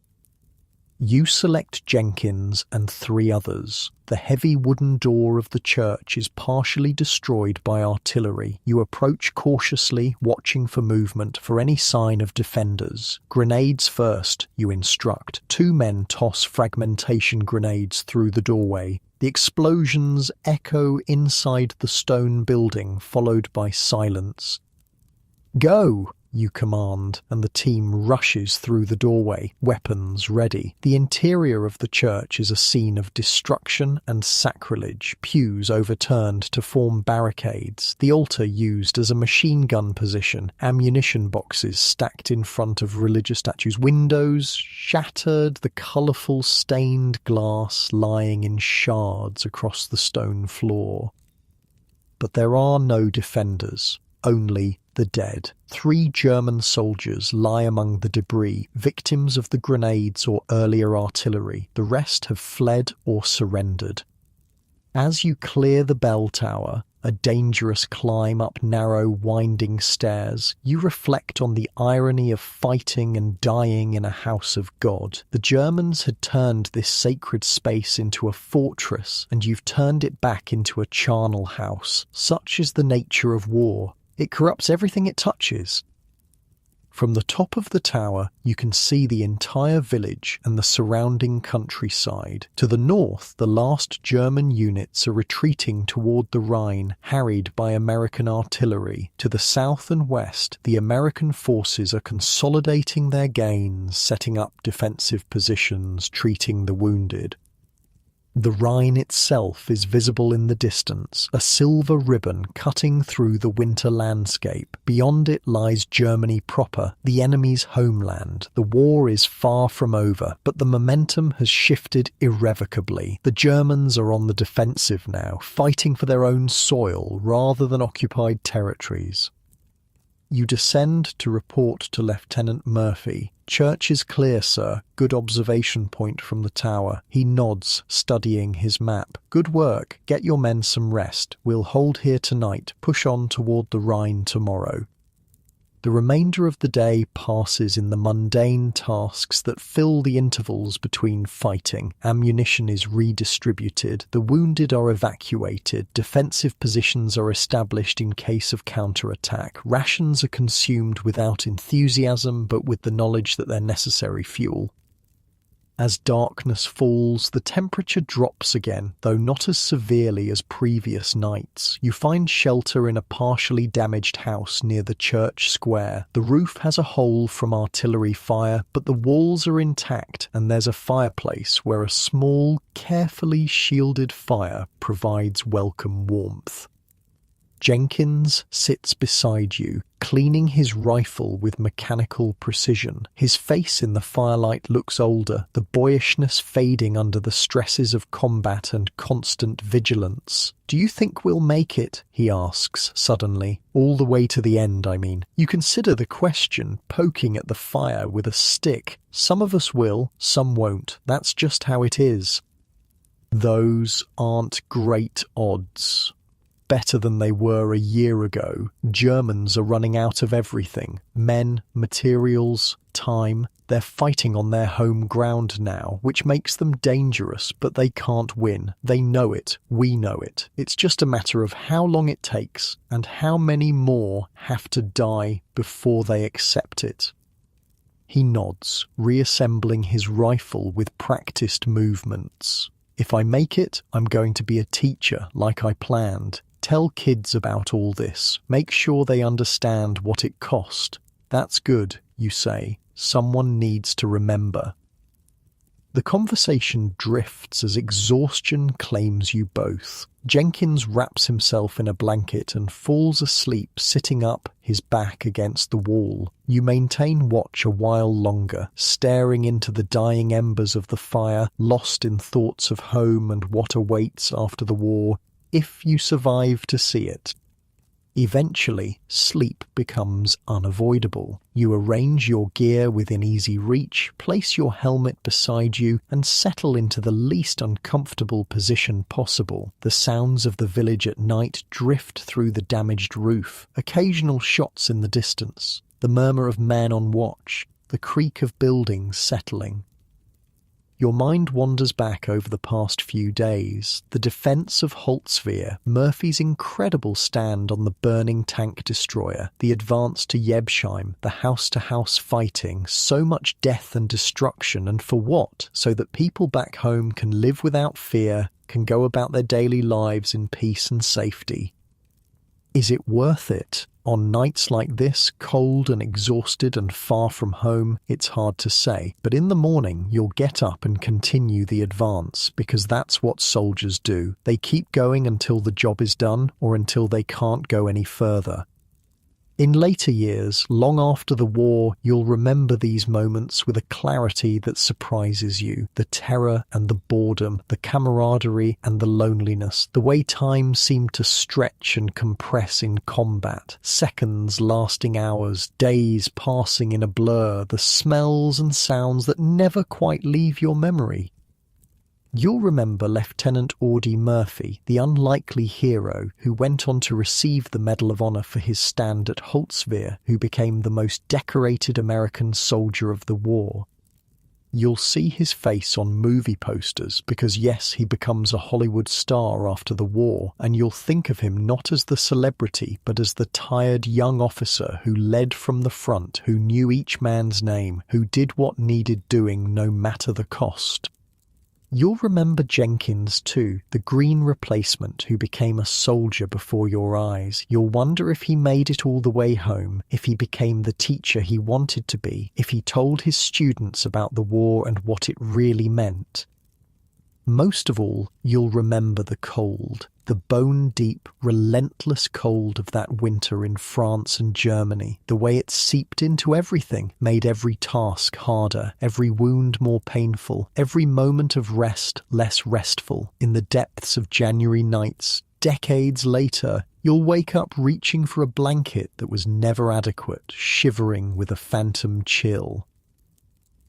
You select Jenkins and 3 others. The heavy wooden door of the church is partially destroyed by artillery. You approach cautiously, watching for movement, for any sign of defenders. "Grenades first," you instruct. 2 men toss fragmentation grenades through the doorway. The explosions echo inside the stone building, followed by silence. "Go!" you command, and the team rushes through the doorway, weapons ready. The interior of the church is a scene of destruction and sacrilege, pews overturned to form barricades, the altar used as a machine gun position, ammunition boxes stacked in front of religious statues, windows shattered, the colourful stained glass lying in shards across the stone floor. But there are no defenders, only the dead. 3 German soldiers lie among the debris, victims of the grenades or earlier artillery. The rest have fled or surrendered. As you clear the bell tower, a dangerous climb up narrow, winding stairs, you reflect on the irony of fighting and dying in a house of God. The Germans had turned this sacred space into a fortress, and you've turned it back into a charnel house. Such is the nature of war. It corrupts everything it touches. From the top of the tower, you can see the entire village and the surrounding countryside. To the north, the last German units are retreating toward the Rhine, harried by American artillery. To the south and west, the American forces are consolidating their gains, setting up defensive positions, treating the wounded. The Rhine itself is visible in the distance, a silver ribbon cutting through the winter landscape. Beyond it lies Germany proper, the enemy's homeland. The war is far from over, but the momentum has shifted irrevocably. The Germans are on the defensive now, fighting for their own soil rather than occupied territories. You descend to report to Lieutenant Murphy. "Church is clear, sir. Good observation point from the tower." He nods, studying his map. "Good work. Get your men some rest. We'll hold here tonight, push on toward the Rhine tomorrow." The remainder of the day passes in the mundane tasks that fill the intervals between fighting. Ammunition is redistributed, the wounded are evacuated, defensive positions are established in case of counterattack, rations are consumed without enthusiasm but with the knowledge that they're necessary fuel. As darkness falls, the temperature drops again, though not as severely as previous nights. You find shelter in a partially damaged house near the church square. The roof has a hole from artillery fire, but the walls are intact, and there's a fireplace where a small, carefully shielded fire provides welcome warmth. Jenkins sits beside you, cleaning his rifle with mechanical precision. His face in the firelight looks older, the boyishness fading under the stresses of combat and constant vigilance. "Do you think we'll make it?" he asks suddenly. "All the way to the end, I mean." You consider the question, poking at the fire with a stick. "Some of us will, some won't. That's just how it is." Those aren't great odds. Better than they were a year ago. Germans are running out of everything. Men, materials, time. They're fighting on their home ground now, which makes them dangerous, but they can't win. They know it. We know it. It's just a matter of how long it takes and how many more have to die before they accept it. He nods, reassembling his rifle with practiced movements. "If I make it, I'm going to be a teacher like I planned. Tell kids about all this. Make sure they understand what it cost." "That's good," you say. "Someone needs to remember." The conversation drifts as exhaustion claims you both. Jenkins wraps himself in a blanket and falls asleep sitting up, his back against the wall. You maintain watch a while longer, staring into the dying embers of the fire, lost in thoughts of home and what awaits after the war, if you survive to see it. Eventually, sleep becomes unavoidable. You arrange your gear within easy reach, place your helmet beside you, and settle into the least uncomfortable position possible. The sounds of the village at night drift through the damaged roof, occasional shots in the distance, the murmur of men on watch, the creak of buildings settling. Your mind wanders back over the past few days, the defense of Holtzwihr, Murphy's incredible stand on the burning tank destroyer, the advance to Jebsheim, the house-to-house fighting, so much death and destruction, and for what? So that people back home can live without fear, can go about their daily lives in peace and safety. Is it worth it? On nights like this, cold and exhausted and far from home, it's hard to say. But in the morning, you'll get up and continue the advance, because that's what soldiers do. They keep going until the job is done, or until they can't go any further. In later years, long after the war, you'll remember these moments with a clarity that surprises you. The terror and the boredom, the camaraderie and the loneliness, the way time seemed to stretch and compress in combat, seconds lasting hours, days passing in a blur, the smells and sounds that never quite leave your memory. You'll remember Lieutenant Audie Murphy, the unlikely hero who went on to receive the Medal of Honor for his stand at Holtzwihr, who became the most decorated American soldier of the war. You'll see his face on movie posters because, yes, he becomes a Hollywood star after the war, and you'll think of him not as the celebrity but as the tired young officer who led from the front, who knew each man's name, who did what needed doing no matter the cost. You'll remember Jenkins too, the green replacement who became a soldier before your eyes. You'll wonder if he made it all the way home, if he became the teacher he wanted to be, if he told his students about the war and what it really meant. Most of all, you'll remember the cold, the bone-deep, relentless cold of that winter in France and Germany, the way it seeped into everything, made every task harder, every wound more painful, every moment of rest less restful. In the depths of January nights, decades later, You'll wake up reaching for a blanket that was never adequate, shivering with a phantom chill.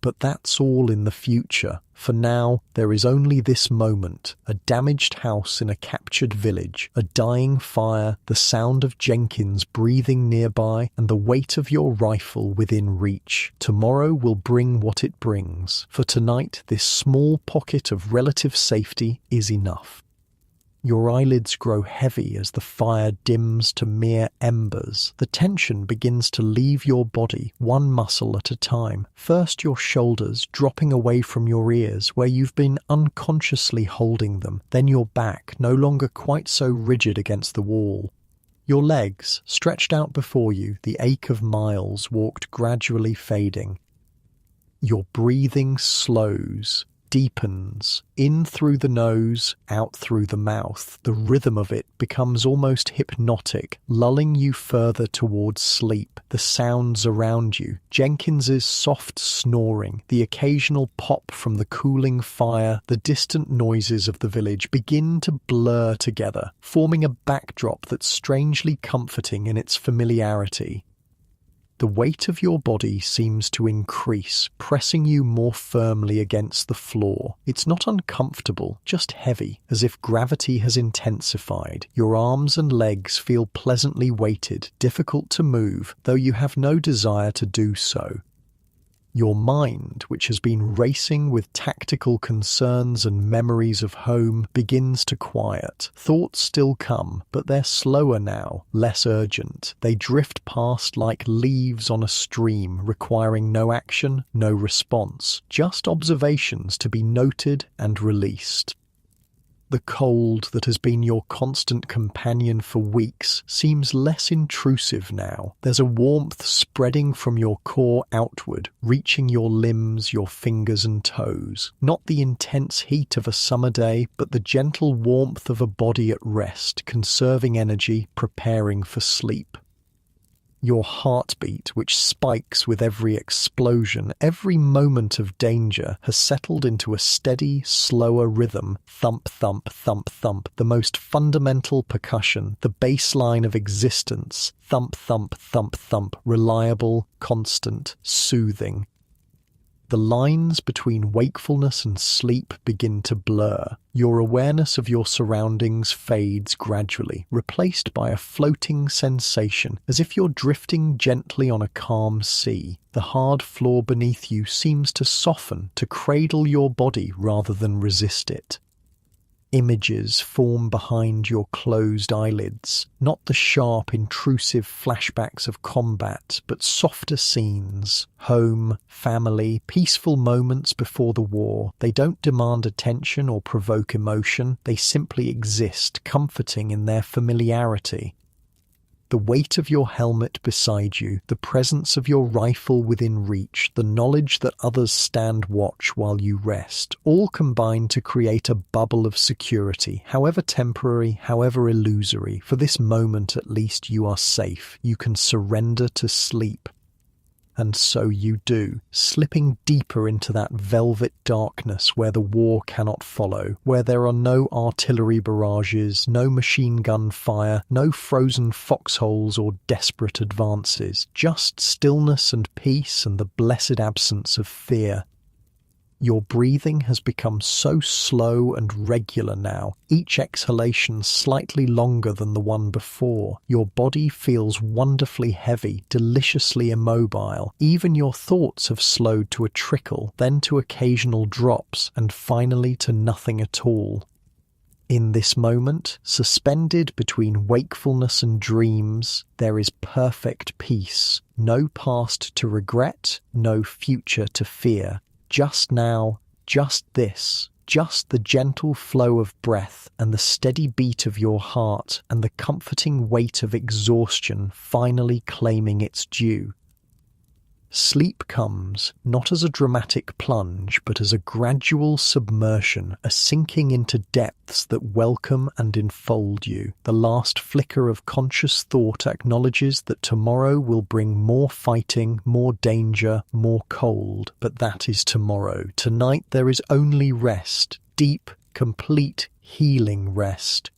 But that's all in the future. For now, there is only this moment, a damaged house in a captured village, a dying fire, the sound of Jenkins breathing nearby, and the weight of your rifle within reach. Tomorrow will bring what it brings. For tonight, this small pocket of relative safety is enough. Your eyelids grow heavy as the fire dims to mere embers. The tension begins to leave your body, one muscle at a time. First your shoulders, dropping away from your ears, where you've been unconsciously holding them. Then your back, no longer quite so rigid against the wall. Your legs, stretched out before you, the ache of miles walked gradually fading. Your breathing slows, deepens, in through the nose, out through the mouth. The rhythm of it becomes almost hypnotic, lulling you further towards sleep. The sounds around you, Jenkins's soft snoring, the occasional pop from the cooling fire, the distant noises of the village begin to blur together, forming a backdrop that's strangely comforting in its familiarity. The weight of your body seems to increase, pressing you more firmly against the floor. It's not uncomfortable, just heavy, as if gravity has intensified. Your arms and legs feel pleasantly weighted, difficult to move, though you have no desire to do so. Your mind, which has been racing with tactical concerns and memories of home, begins to quiet. Thoughts still come, but they're slower now, less urgent. They drift past like leaves on a stream, requiring no action, no response, just observations to be noted and released. The cold that has been your constant companion for weeks seems less intrusive now. There's a warmth spreading from your core outward, reaching your limbs, your fingers and toes. Not the intense heat of a summer day, but the gentle warmth of a body at rest, conserving energy, preparing for sleep. Your heartbeat, which spikes with every explosion, every moment of danger, has settled into a steady, slower rhythm. Thump, thump, thump, thump, the most fundamental percussion, the baseline of existence. Thump, thump, thump, thump, reliable, constant, soothing. The lines between wakefulness and sleep begin to blur. Your awareness of your surroundings fades gradually, replaced by a floating sensation, as if you're drifting gently on a calm sea. The hard floor beneath you seems to soften, to cradle your body rather than resist it. Images form behind your closed eyelids, not the sharp, intrusive flashbacks of combat, but softer scenes, home, family, peaceful moments before the war. They don't demand attention or provoke emotion, they simply exist, comforting in their familiarity. The weight of your helmet beside you, the presence of your rifle within reach, the knowledge that others stand watch while you rest, all combine to create a bubble of security, however temporary, however illusory. For this moment at least you are safe, you can surrender to sleep. And so you do, slipping deeper into that velvet darkness where the war cannot follow, where there are no artillery barrages, no machine gun fire, no frozen foxholes or desperate advances, just stillness and peace and the blessed absence of fear. Your breathing has become so slow and regular now, each exhalation slightly longer than the one before. Your body feels wonderfully heavy, deliciously immobile. Even your thoughts have slowed to a trickle, then to occasional drops, and finally to nothing at all. In this moment, suspended between wakefulness and dreams, there is perfect peace. No past to regret, no future to fear. Just now, just this, just the gentle flow of breath and the steady beat of your heart and the comforting weight of exhaustion finally claiming its due. Sleep comes, not as a dramatic plunge, but as a gradual submersion, a sinking into depths that welcome and enfold you. The last flicker of conscious thought acknowledges that tomorrow will bring more fighting, more danger, more cold, but that is tomorrow. Tonight there is only rest, deep, complete, healing rest.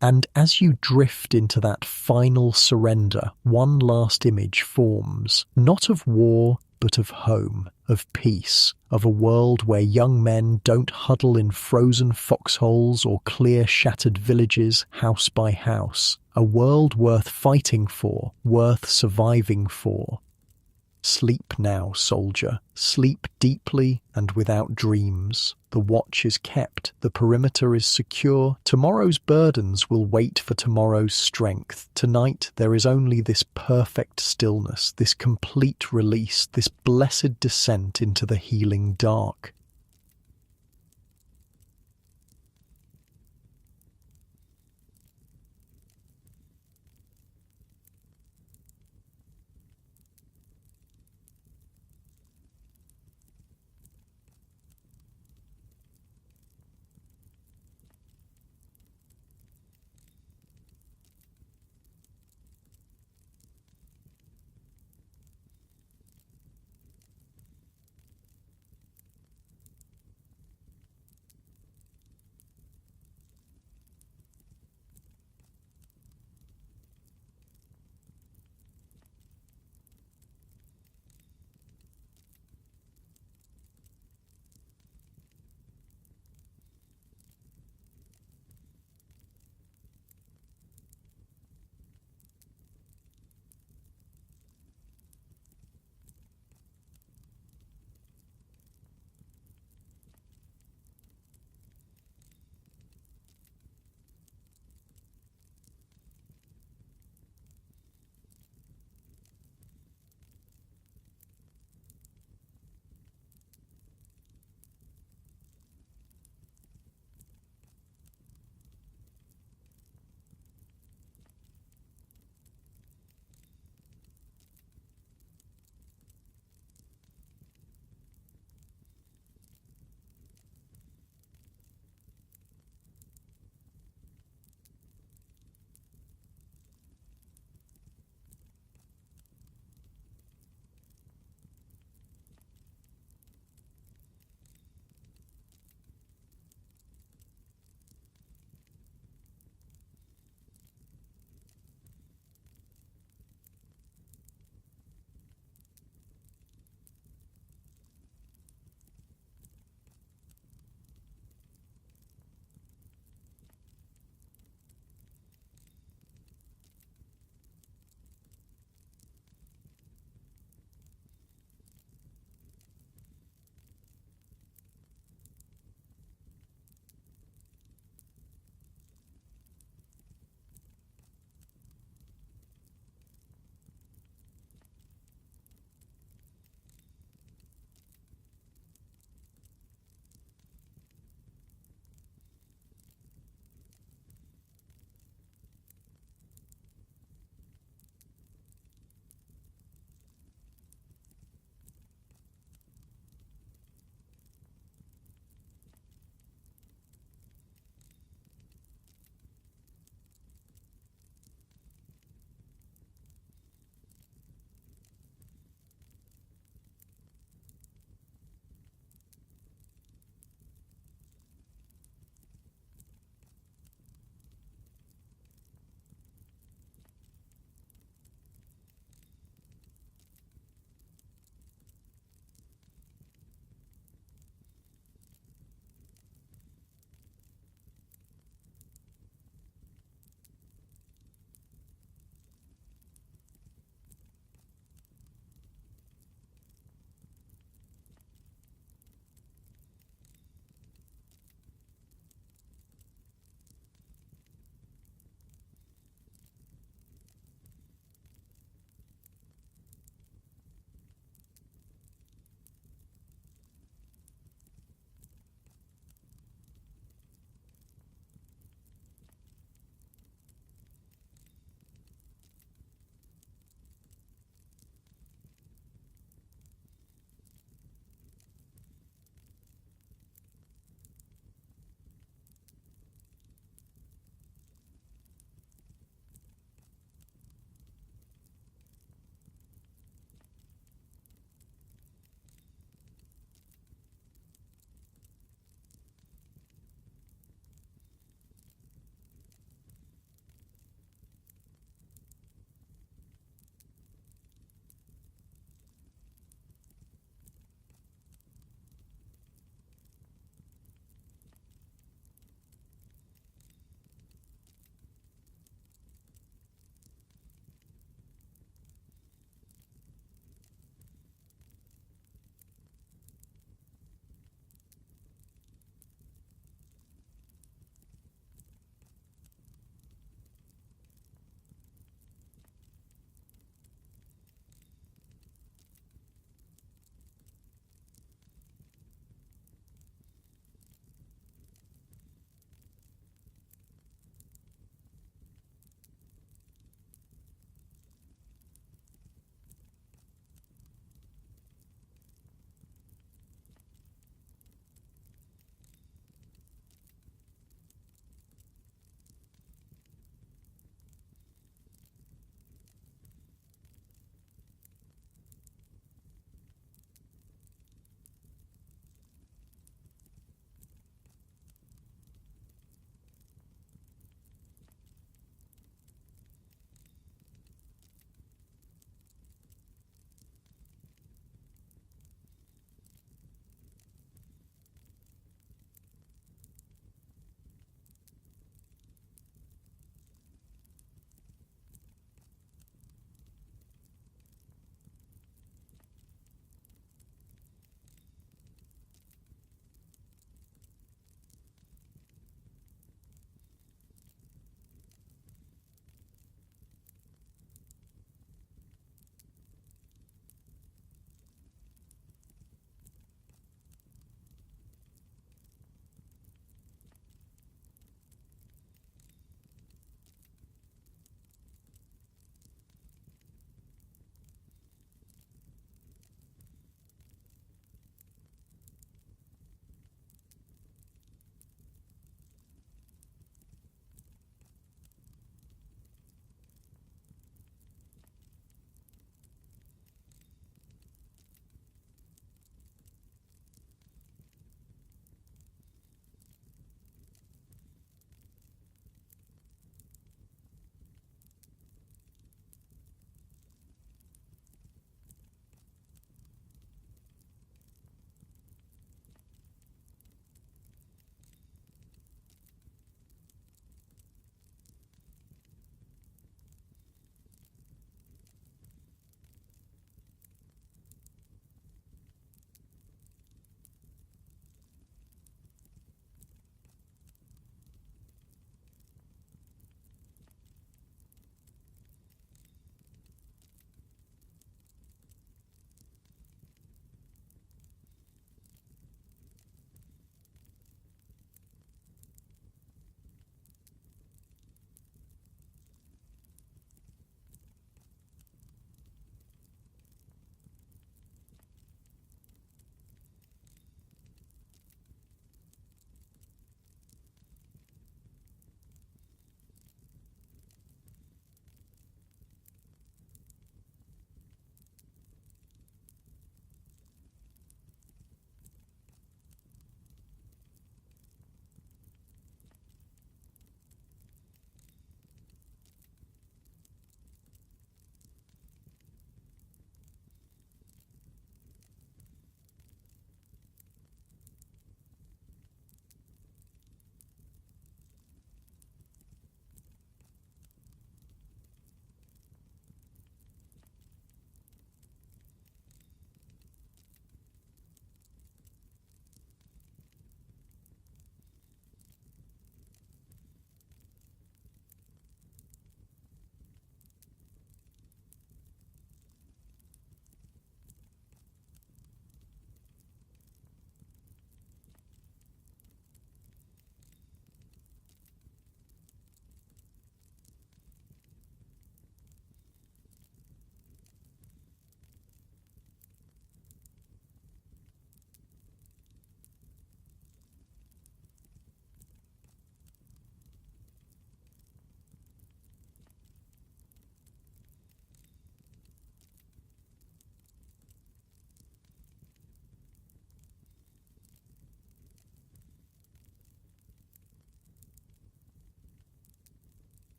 And as you drift into that final surrender, one last image forms, not of war, but of home, of peace, of a world where young men don't huddle in frozen foxholes or clear shattered villages house by house. A world worth fighting for, worth surviving for. Sleep now, soldier. Sleep deeply and without dreams. The watch is kept, the perimeter is secure. Tomorrow's burdens will wait for tomorrow's strength. Tonight there is only this perfect stillness, this complete release, this blessed descent into the healing dark.